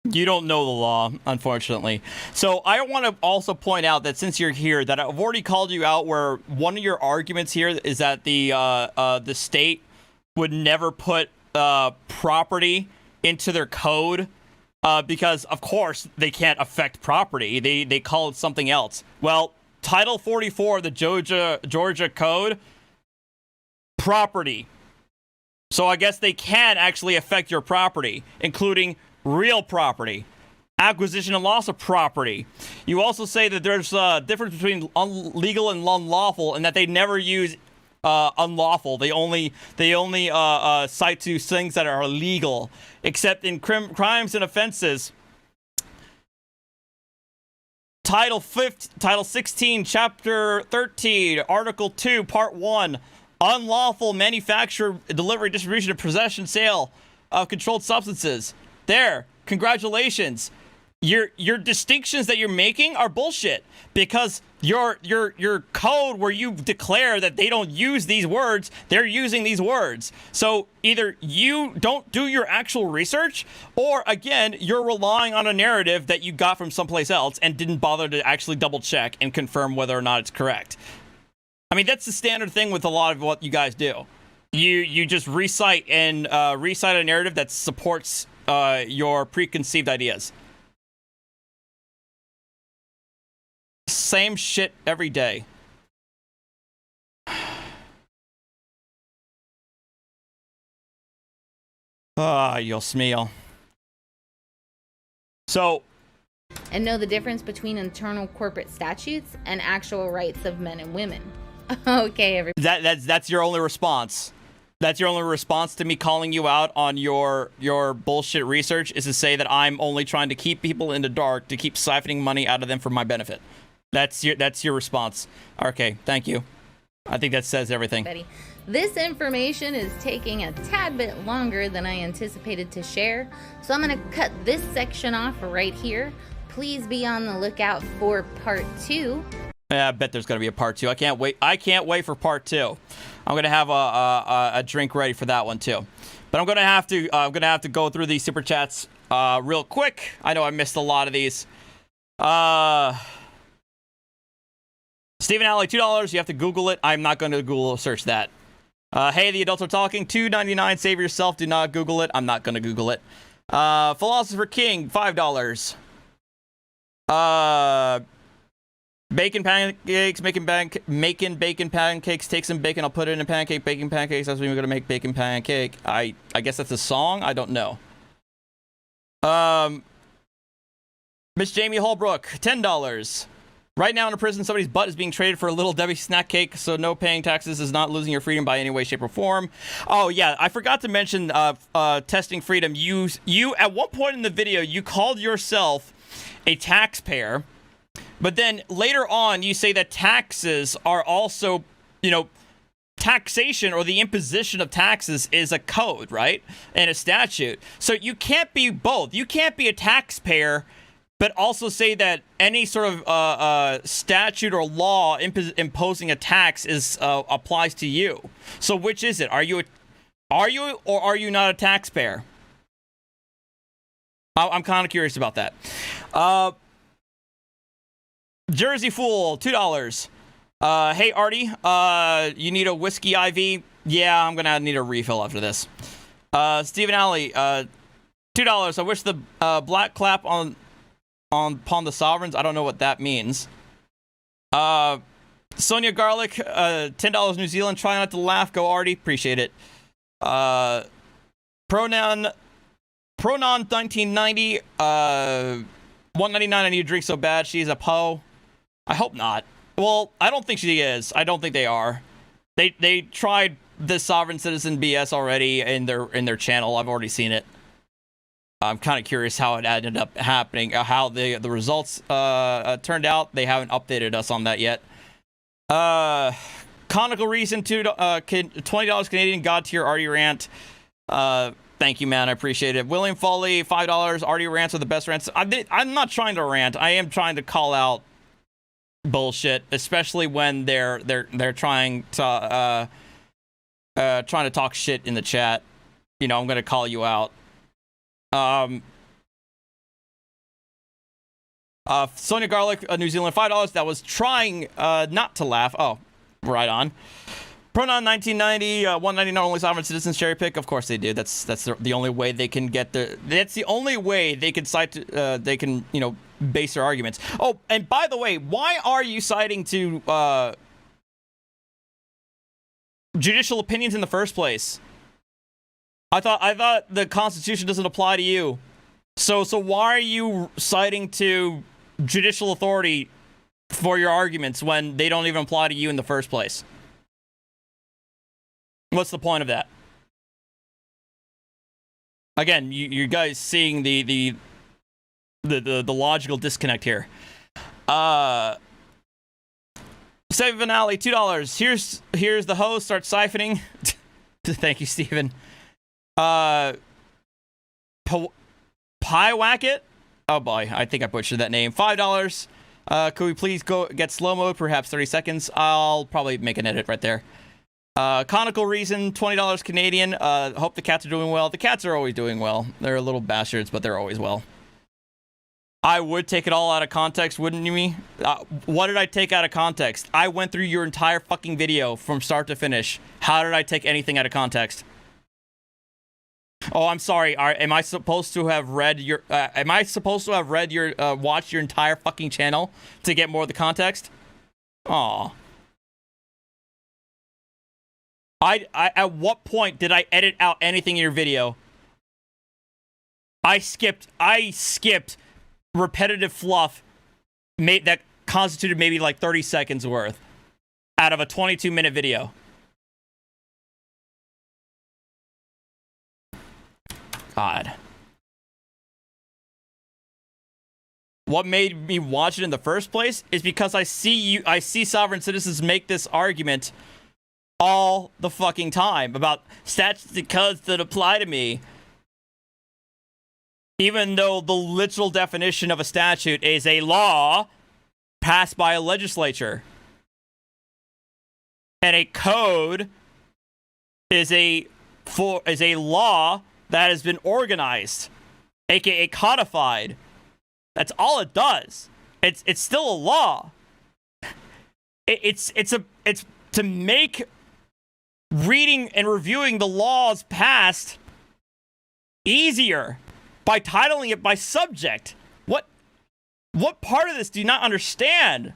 You don't know the law, unfortunately. So I want to also point out that since you're here, that I've already called you out where one of your arguments here is that the state would never put property into their code because, of course, they can't affect property. They call it something else. Well, Title 44 of the Georgia Code, property. So I guess they can actually affect your property, including real property, acquisition and loss of property. You also say that there's a difference between illegal and unlawful, and that they never use unlawful. They only cite to things that are illegal, except in crimes and offenses. Title 16, Chapter 13, Article 2, Part 1, unlawful manufacture, delivery, distribution, and possession, sale of controlled substances. There, congratulations. Your distinctions that you're making are bullshit, because your code where you declare that they don't use these words, they're using these words. So either you don't do your actual research, or again, you're relying on a narrative that you got from someplace else and didn't bother to actually double check and confirm whether or not it's correct. I mean, that's the standard thing with a lot of what you guys do. You just recite a narrative that supports your preconceived ideas. Same shit every day. You'll smell. So, And know the difference between internal corporate statutes and actual rights of men and women. Okay, everybody. that's your only response. That's your only response to me calling you out on your bullshit research, is to say that I'm only trying to keep people in the dark, to keep siphoning money out of them for my benefit. That's your response. Okay, thank you. I think that says everything. This information is taking a tad bit longer than I anticipated to share, so I'm going to cut this section off right here. Please be on the lookout for part 2. Yeah, I bet there's going to be a part 2. I can't wait for part 2. I'm going to have a drink ready for that one too. But I'm going to have to go through these super chats real quick. I know I missed a lot of these. Stephen Alley, $2. You have to Google it. I'm not going to Google search that. Hey, the adults are talking. $2.99. Save yourself. Do not Google it. I'm not going to Google it. Philosopher King, $5. Bacon pancakes, making bacon pancakes. Take some bacon, I'll put it in a pancake. Bacon pancakes, that's when we're gonna make bacon pancake. I guess that's a song? I don't know. Miss Jamie Holbrook, $10. Right now in a prison, somebody's butt is being traded for a little Debbie snack cake, so no paying taxes is not losing your freedom by any way, shape, or form. Oh yeah, I forgot to mention testing freedom. You at one point in the video, you called yourself a taxpayer. But then later on, you say that taxes are also, taxation or the imposition of taxes is a code, right? And a statute. So you can't be both. You can't be a taxpayer but also say that any sort of statute or law imposing a tax applies to you. So which is it? Are you or are you not a taxpayer? I'm kind of curious about that. Jersey Fool, $2. Hey Artie, you need a whiskey IV? Yeah, I'm gonna need a refill after this. Stephen Alley, $2. I wish the black clap upon the sovereigns. I don't know what that means. Sonia Garlic, $10 New Zealand. Try not to laugh. Go Artie. Appreciate it. Pronon 1990, $1.99. I need a drink so bad. She's a po. I hope not. Well, I don't think she is. I don't think they are. They tried the sovereign citizen BS already in their channel. I've already seen it. I'm kind of curious how it ended up happening, how the results turned out. They haven't updated us on that yet. Conical Reason, $20 Canadian. God tier Artie rant. Thank you, man. I appreciate it. William Foley, $5. Artie rants are the best rants. I'm not trying to rant. I am trying to call out bullshit, especially when they're trying to talk shit in the chat. You know, I'm gonna call you out. Sonia Garlic, New Zealand, $5. That was trying not to laugh. Oh, right on. Pronon 1990, $1.99 only sovereign citizens cherry pick. Of course they do. That's the only way they can get that's the only way they can base their arguments. Oh, and by the way, why are you citing to judicial opinions in the first place? I thought the Constitution doesn't apply to you. So why are you citing to judicial authority for your arguments when they don't even apply to you in the first place? What's the point of that? Again, you guys seeing the logical disconnect here. Seven Alley, $2. Here's the host. Start siphoning. Thank you, Steven. Piewacket? Oh boy, I think I butchered that name. $5. Could we please go get slow mode? Perhaps 30 seconds. I'll probably make an edit right there. Conical Reason, $20 Canadian. Hope the cats are doing well. The cats are always doing well. They're little bastards, but they're always well. I would take it all out of context, wouldn't you? What did I take out of context? I went through your entire fucking video from start to finish. How did I take anything out of context? Oh, I'm sorry. Am I supposed to have read your? Watched your entire fucking channel to get more of the context? Aw. At what point did I edit out anything in your video? I skipped repetitive fluff that constituted maybe like 30 seconds worth out of a 22-minute video. God. What made me watch it in the first place is because I see sovereign citizens make this argument all the fucking time about statutes and codes that apply to me. Even though the literal definition of a statute is a law passed by a legislature. And a code is a law that has been organized, aka codified. That's all it does. It's still a law. It's to make reading and reviewing the laws passed easier by titling it by subject. What part of this do you not understand?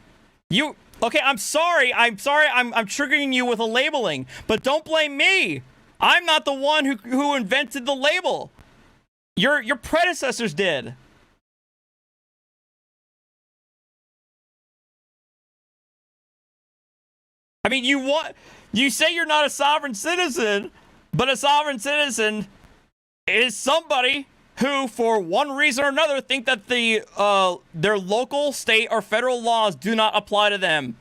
Okay, I'm sorry. I'm triggering you with a labeling, but don't blame me. I'm not the one who invented the label. Your predecessors did. I mean, you say you're not a sovereign citizen, but a sovereign citizen is somebody who, for one reason or another, think that their local, state, or federal laws do not apply to them.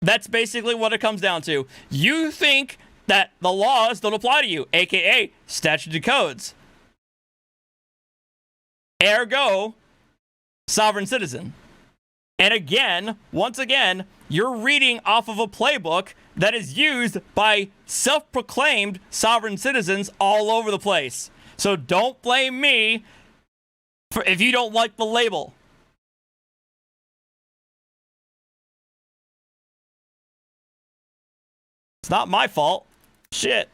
That's basically what it comes down to. You think that the laws don't apply to you, aka statutes and codes. Ergo, sovereign citizen. And again, once again, you're reading off of a playbook that is used by self-proclaimed sovereign citizens all over the place. So don't blame me for if you don't like the label. It's not my fault. Shit.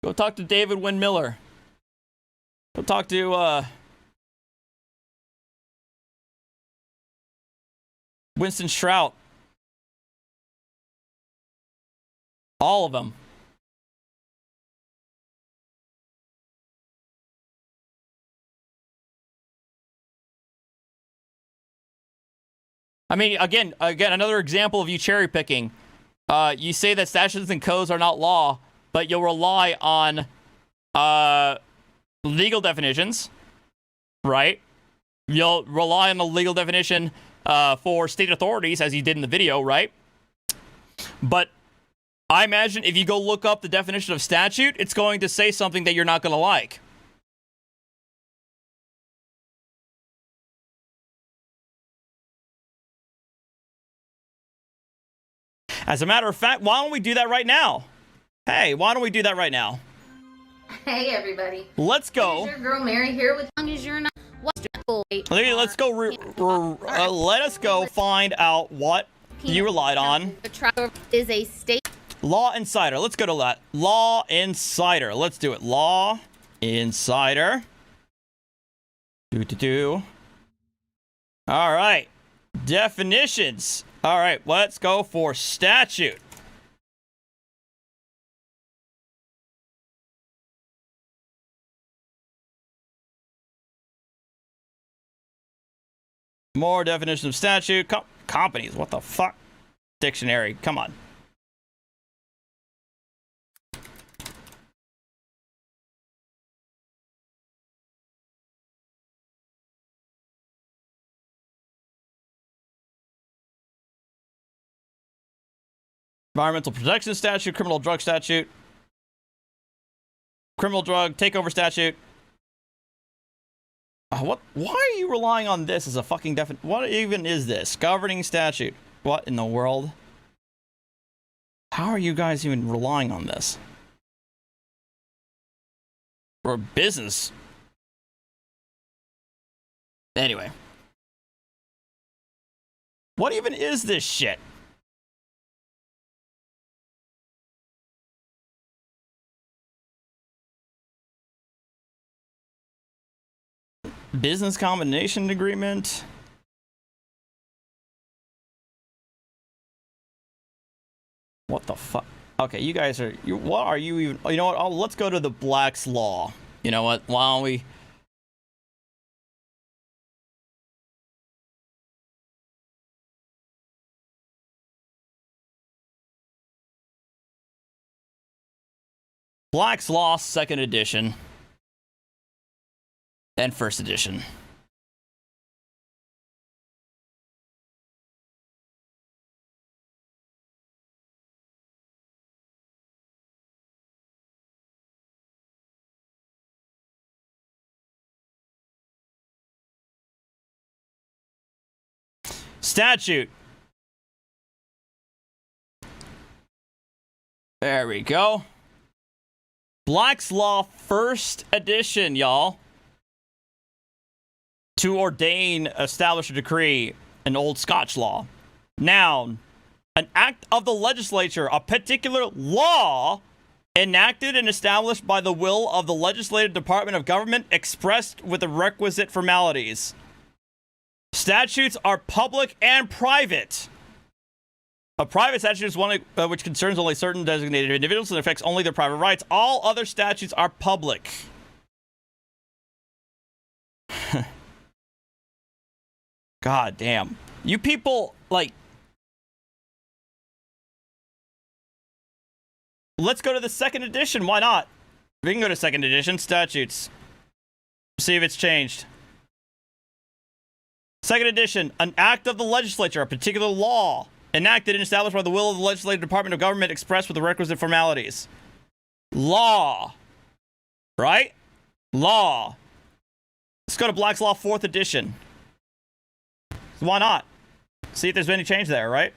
Go talk to David Wynn Miller. Go talk to, Winston Shrout. All of them. I mean, again, another example of you cherry picking. You say that statutes and codes are not law, but you'll rely on legal definitions, right? You'll rely on the legal definition for state authorities, as you did in the video, right? But I imagine if you go look up the definition of statute, it's going to say something that you're not going to like. As a matter of fact, why don't we do that right now? Hey, why don't we do that right now? Hey, everybody. Let's go. Here's your girl Mary here with long as you're not. Let's go. Let us go find out what you relied on. The trial is a state Law Insider. Let's go to that. Law Insider. Let's do it. Law Insider. All right. Definitions. All right. Let's go for statute. More definition of statute. Companies. What the fuck? Dictionary. Come on. Environmental protection statute, criminal drug statute, criminal drug takeover statute. What? Why are you relying on this as a fucking definition? What even is this? Governing statute. What in the world? How are you guys even relying on this? For business. Anyway. What even is this shit? Business combination agreement. What the fuck? Okay, you guys are. What are you even? You know what? Let's go to the Black's Law. You know what? Why don't we? Black's Law, 2nd edition. And 1st edition. Statute. There we go. Black's Law, 1st edition, y'all. To ordain, establish, or decree, an old Scotch law. Noun, an act of the legislature, a particular law enacted and established by the will of the legislative department of government, expressed with the requisite formalities. Statutes are public and private. A private statute is one which concerns only certain designated individuals and affects only their private rights. All other statutes are public. God damn. You people, like... Let's go to the 2nd edition. Why not? We can go to 2nd edition. Statutes. See if it's changed. Second edition, an act of the legislature, a particular law, enacted and established by the will of the legislative department of government expressed with the requisite formalities. Law. Right? Law. Let's go to Black's Law 4th edition. Why not? See if there's any change there, right?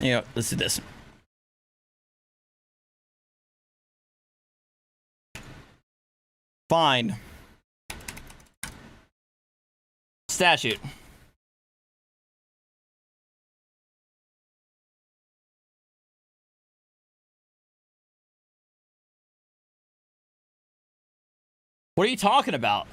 You know, let's do this. Fine. Statute. What are you talking about?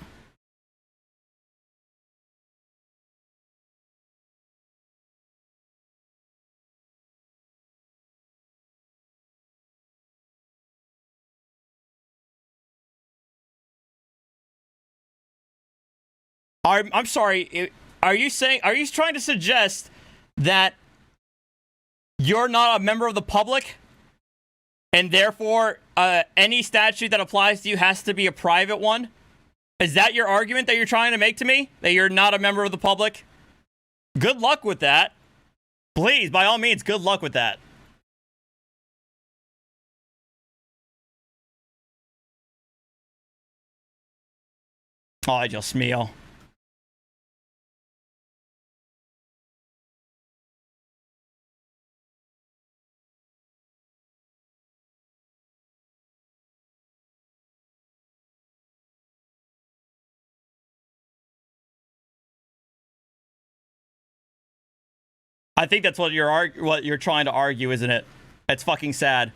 I'm sorry. Are you trying to suggest that you're not a member of the public, and therefore any statute that applies to you has to be a private one? Is that your argument that you're trying to make to me? That you're not a member of the public? Good luck with that. Please, by all means, good luck with that. Ay, Dios mío. I think that's what you're trying to argue, isn't it? That's fucking sad.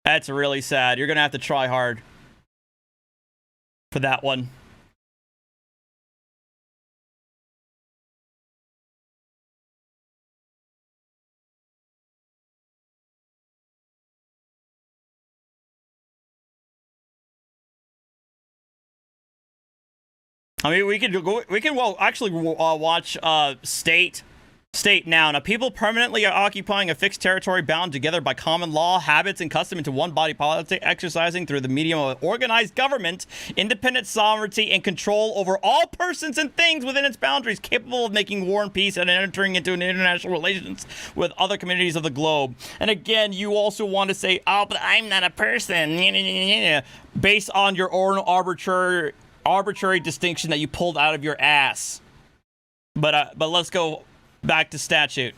That's really sad. You're gonna have to try hard for that one. I mean, we can watch State now. Now, people permanently are occupying a fixed territory bound together by common law, habits, and custom into one body politic, exercising through the medium of organized government, independent sovereignty, and control over all persons and things within its boundaries, capable of making war and peace and entering into international relations with other communities of the globe. And again, you also want to say, oh, but I'm not a person, based on your own arbitrary distinction that you pulled out of your ass. But let's go back to statute.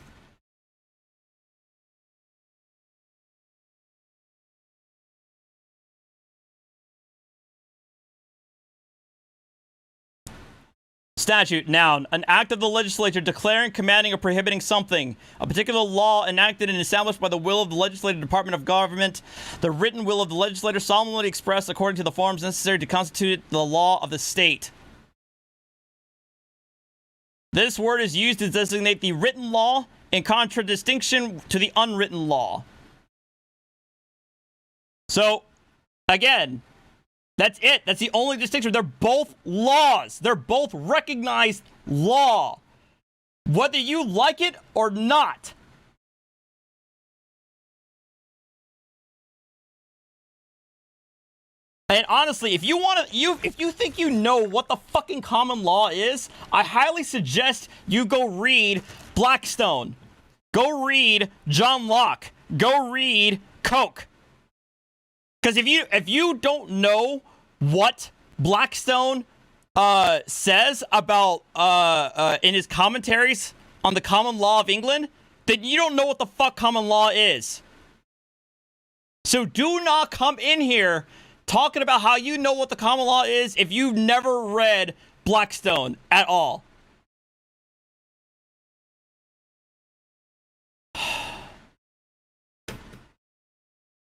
Statute, noun, an act of the legislature declaring, commanding, or prohibiting something. A particular law enacted and established by the will of the legislative department of government. The written will of the legislator solemnly expressed according to the forms necessary to constitute the law of the state. This word is used to designate the written law in contradistinction to the unwritten law. So, again, that's it. That's the only distinction. They're both laws. They're both recognized law, whether you like it or not. And honestly, if you think you know what the fucking common law is, I highly suggest you go read Blackstone. Go read John Locke. Go read Koch. Because if you don't know what Blackstone says about in his commentaries on the common law of England, then you don't know what the fuck common law is. So do not come in here talking about how you know what the common law is if you've never read Blackstone at all.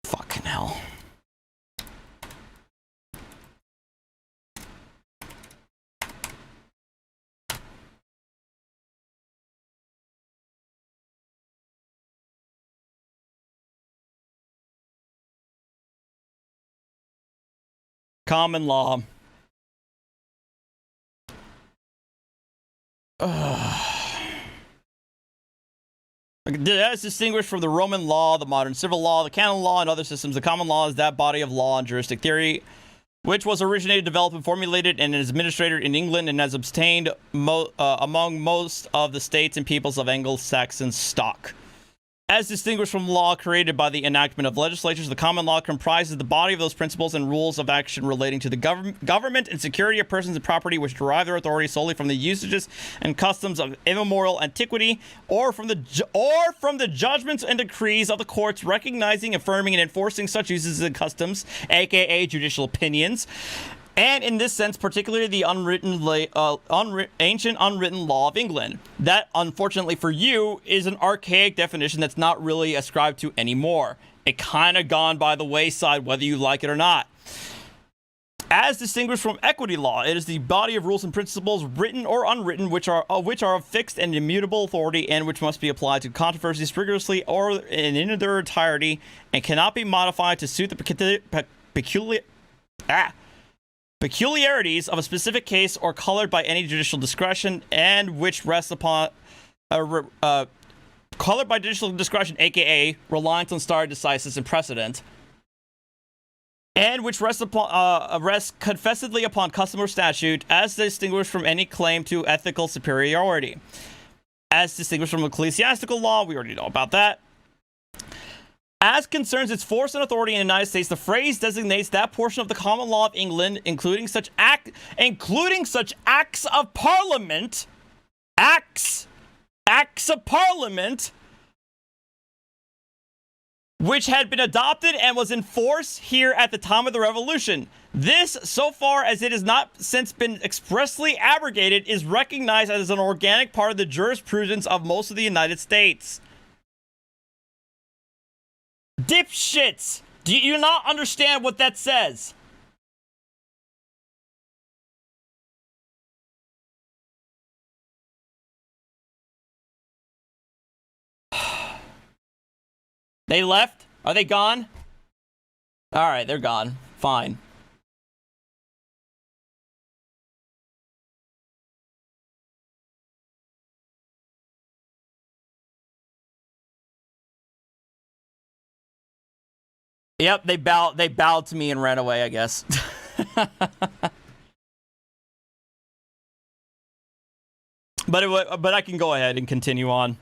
Fucking hell. Common law. As distinguished from the Roman law, the modern civil law, the canon law, and other systems, the common law is that body of law and juristic theory which was originated, developed, and formulated and is administered in England and has obtained among most of the states and peoples of Anglo-Saxon stock. As distinguished from law created by the enactment of legislatures, the common law comprises the body of those principles and rules of action relating to the government and security of persons and property which derive their authority solely from the usages and customs of immemorial antiquity, or from the judgments and decrees of the courts recognizing, affirming, and enforcing such usages and customs, aka judicial opinions. And in this sense, particularly the ancient unwritten law of England. That, unfortunately for you, is an archaic definition that's not really ascribed to anymore. It kind of gone by the wayside, whether you like it or not. As distinguished from equity law, it is the body of rules and principles, written or unwritten, which are of fixed and immutable authority and which must be applied to controversies rigorously or in their entirety and cannot be modified to suit the peculiarities of a specific case or colored by any judicial discretion, and which rests upon colored by judicial discretion, aka reliance on stare decisis and precedent, and which rests confessedly upon custom or statute, as distinguished from any claim to ethical superiority. As distinguished from ecclesiastical law, we already know about that. As concerns its force and authority in the United States, the phrase designates that portion of the common law of England, including such acts of parliament, acts of parliament, which had been adopted and was in force here at the time of the Revolution. This, so far as it has not since been expressly abrogated, is recognized as an organic part of the jurisprudence of most of the United States. Dipshits! Do you not understand what that says? They left? Are they gone? Alright, they're gone. Fine. Yep, they bowed to me and ran away, I guess. But I can go ahead and continue on.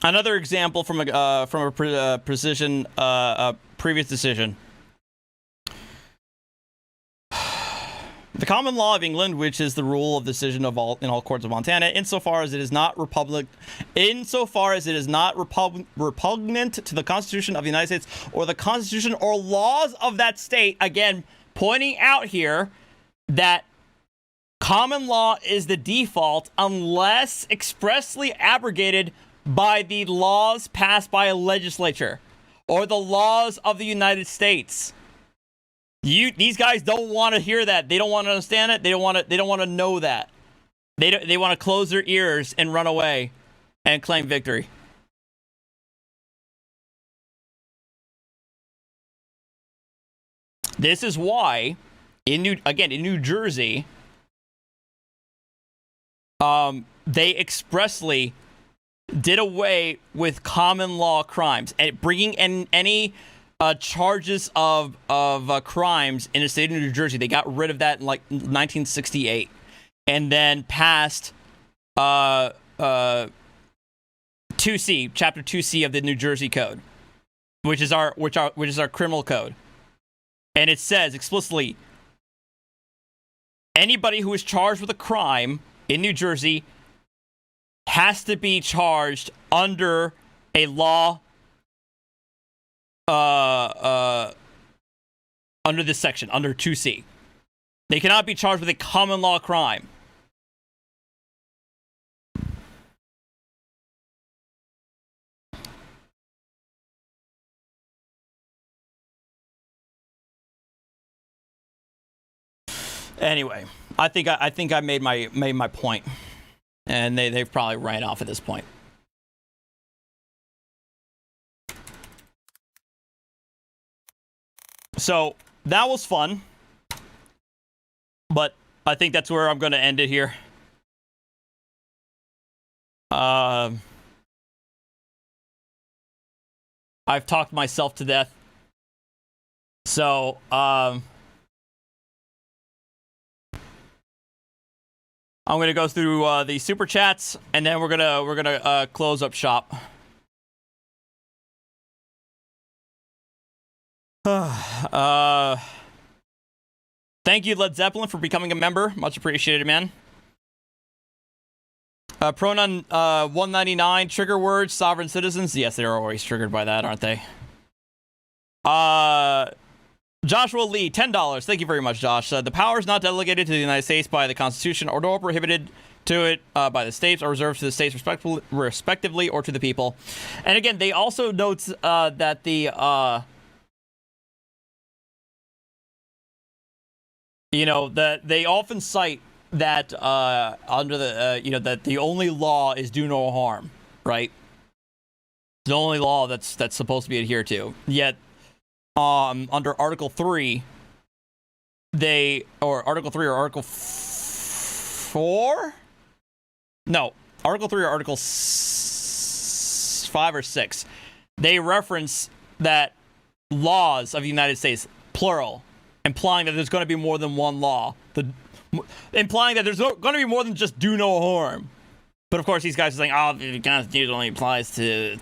Another example from a previous decision. The common law of England, which is the rule of decision in all courts of Montana, insofar as it is not repugnant to the Constitution of the United States or the Constitution or laws of that state. Again, pointing out here that common law is the default unless expressly abrogated by the laws passed by a legislature or the laws of the United States. These guys don't want to hear that. They don't want to understand it. They don't want to know that. They want to close their ears and run away and claim victory. This is why in New Jersey, they expressly did away with common law crimes and bringing in any charges of crimes in the state of New Jersey. They got rid of that in like 1968, and then passed 2C, Chapter 2C of the New Jersey Code, which is our criminal code, and it says explicitly anybody who is charged with a crime in New Jersey has to be charged under a law under this section, under 2C. They cannot be charged with a common law crime. Anyway, I think I made my point, and they've probably ran off at this point. So that was fun, but I think that's where I'm going to end it here. I've talked myself to death. So, I'm gonna go through the super chats, and then we're gonna close up shop. Thank you, Led Zeppelin, for becoming a member. Much appreciated, man. Pronon 199, trigger words, sovereign citizens. Yes, they're always triggered by that, aren't they? Joshua Lee, $10. Thank you very much, Josh. The power is not delegated to the United States by the Constitution or nor prohibited to it by the states or reserved to the states respectively or to the people. And again, they also notes that the that they often cite that under the that the only law is do no harm, right? It's the only law that's supposed to be adhered to. Yet under Article 3 Article 4? No, Article 3 or Article 5 or 6. They reference that laws of the United States, plural, implying that there's going to be more than one law. Implying that there's going to be more than just do no harm. But of course, these guys are saying, oh, the Constitution only applies to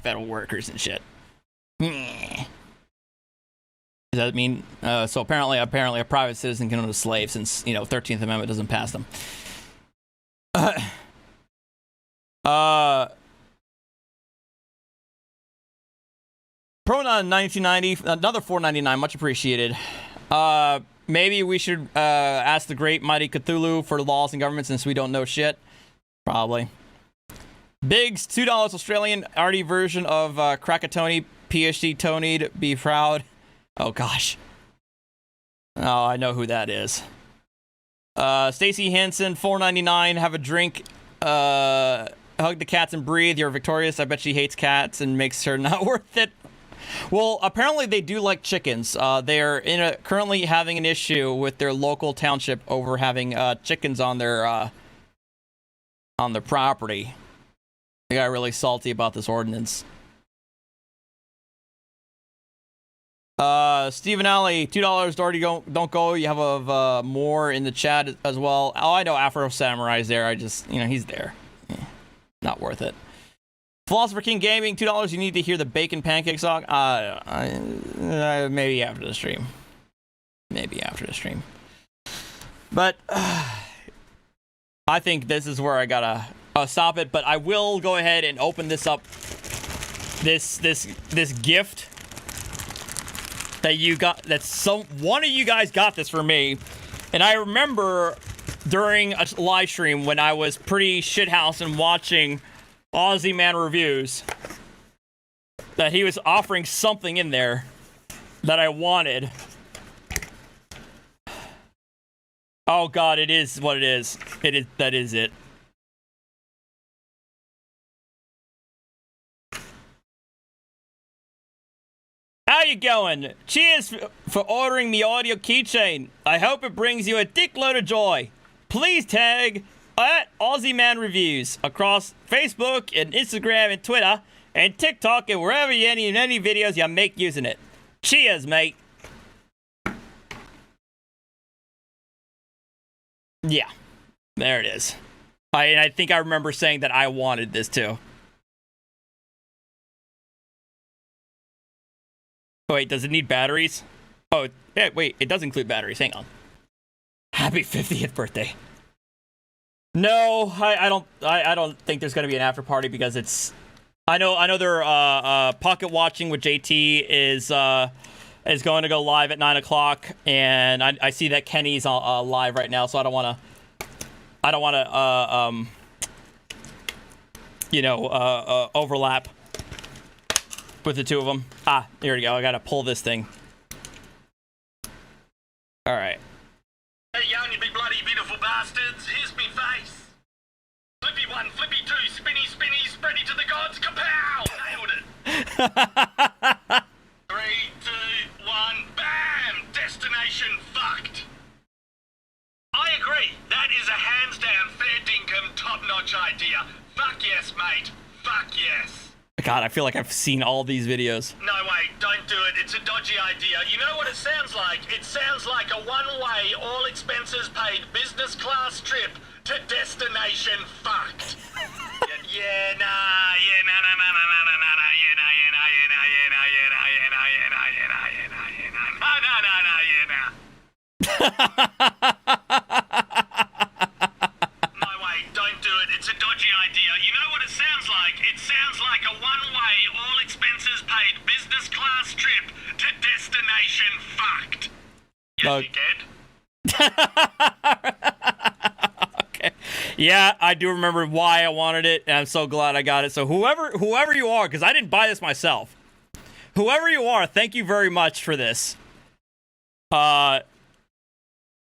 federal workers and shit. Does that mean so apparently a private citizen can own a slave since 13th Amendment doesn't pass them. Pronon 1990, another $4.99, much appreciated. Maybe we should ask the great mighty Cthulhu for laws and government since we don't know shit. Probably. Biggs, $2 Australian, arty version of Krakatoni, PhD Tony'd, be proud. Oh gosh. Oh, I know who that is. Stacy Hansen, $4.99, have a drink. Hug the cats and breathe. You're victorious. I bet she hates cats and makes her not worth it. Well, apparently they do like chickens. They're currently having an issue with their local township over having chickens on their property. They got really salty about this ordinance. Stephen Alley, $2. Doherty, don't go. You have more in the chat as well. Oh, I know Afro Samurai's there. I just, he's there. Not worth it. Philosopher King Gaming, $2. You need to hear the Bacon Pancake song. Maybe after the stream. But I think this is where I gotta stop it. But I will go ahead and open this up. This gift that you got. One of you guys got this for me, and I remember during a live stream when I was pretty shithouse and watching Aussie Man Reviews that he was offering something in there that I wanted. Oh god, it is what it is. That is it. How you going? Cheers for ordering me audio keychain. I hope it brings you a dickload of joy. Please tag at Aussie Man Reviews across Facebook and Instagram and Twitter and TikTok and wherever any videos you make using it. Cheers, mate. Yeah, there it is. I think I remember saying that I wanted this too. Oh, wait, does it need batteries? Oh, yeah, wait, it does include batteries. Hang on. Happy 50th birthday. No, I don't think there's gonna be an after party because it's. I know they're pocket watching with JT is going to go live at 9 o'clock, and I see that Kenny's live right now, so I don't want to overlap with the two of them. Ah, there we go. I gotta pull this thing. All right. Hey, young, you big bloody beautiful bastards. Here's me face. Flippy one, flippy two, spinny, spinny, spready to the gods, kapow! Nailed it. 3, 2, 1, bam! Destination fucked. I agree. That is a hands down, fair dinkum, top-notch idea. yes, mate. Fuck yes. God, I feel like I've seen all these videos. No, wait, don't do it. It's a dodgy idea. You know what it sounds like? It sounds like a one-way, all expenses paid business class trip to destination fucked. Yeah, nah, yeah, nah, nah, nah, nah, nah, nah, nah, yeah, nah, yeah, nah, yeah, nah, yeah, nah, yeah, nah, yeah, nah, yeah, nah, yeah, nah, yeah, nah, yeah, nah, nah, nah, nah, nah, yeah, nah. No, wait, don't do it. It's a dodgy idea. You know what it sounds like? It sounds like a one-way, all expenses paid business class trip to destination fucked. You dickhead. Okay. Yeah, I do remember why I wanted it, and I'm so glad I got it. So whoever you are, because I didn't buy this myself. Whoever you are, thank you very much for this.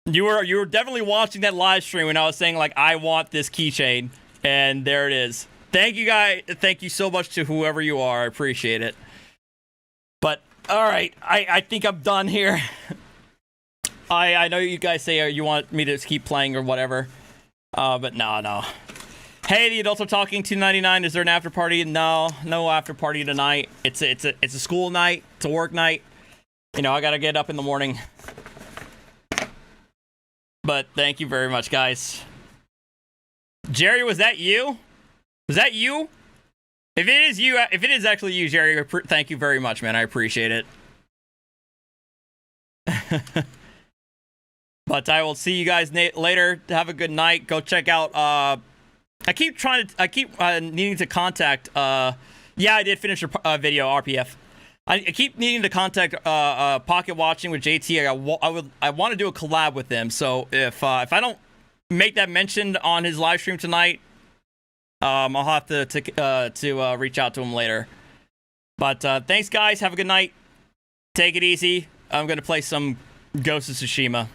You were definitely watching that live stream when I was saying like I want this keychain, and there it is. Thank you guys. Thank you so much to whoever you are. I appreciate it. But all right, I think I'm done here. I know you guys say you want me to just keep playing or whatever. But no. Hey, the adults are talking. 299. Is there an after party? No after party tonight. It's a school night. It's a work night. You know, I gotta get up in the morning. But thank you very much, guys. Jerry, was that you? Was that you? If it is actually you, Jerry, thank you very much, man. I appreciate it. But I will see you guys later. Have a good night. Go check out. I keep needing to contact. Yeah, I did finish your video, RPF. I keep needing to contact Pocket Watching with JT. I want to do a collab with them. So if I don't make that mentioned on his live stream tonight, I'll have to reach out to him later. But thanks, guys. Have a good night. Take it easy. I'm gonna play some Ghost of Tsushima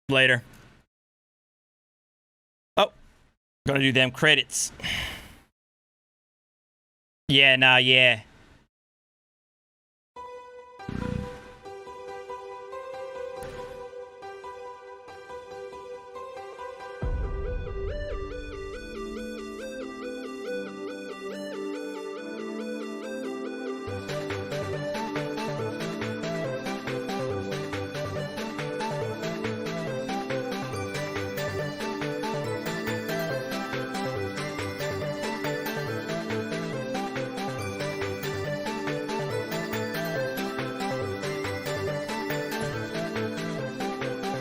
later. Oh, gonna do them credits. Yeah, nah, yeah.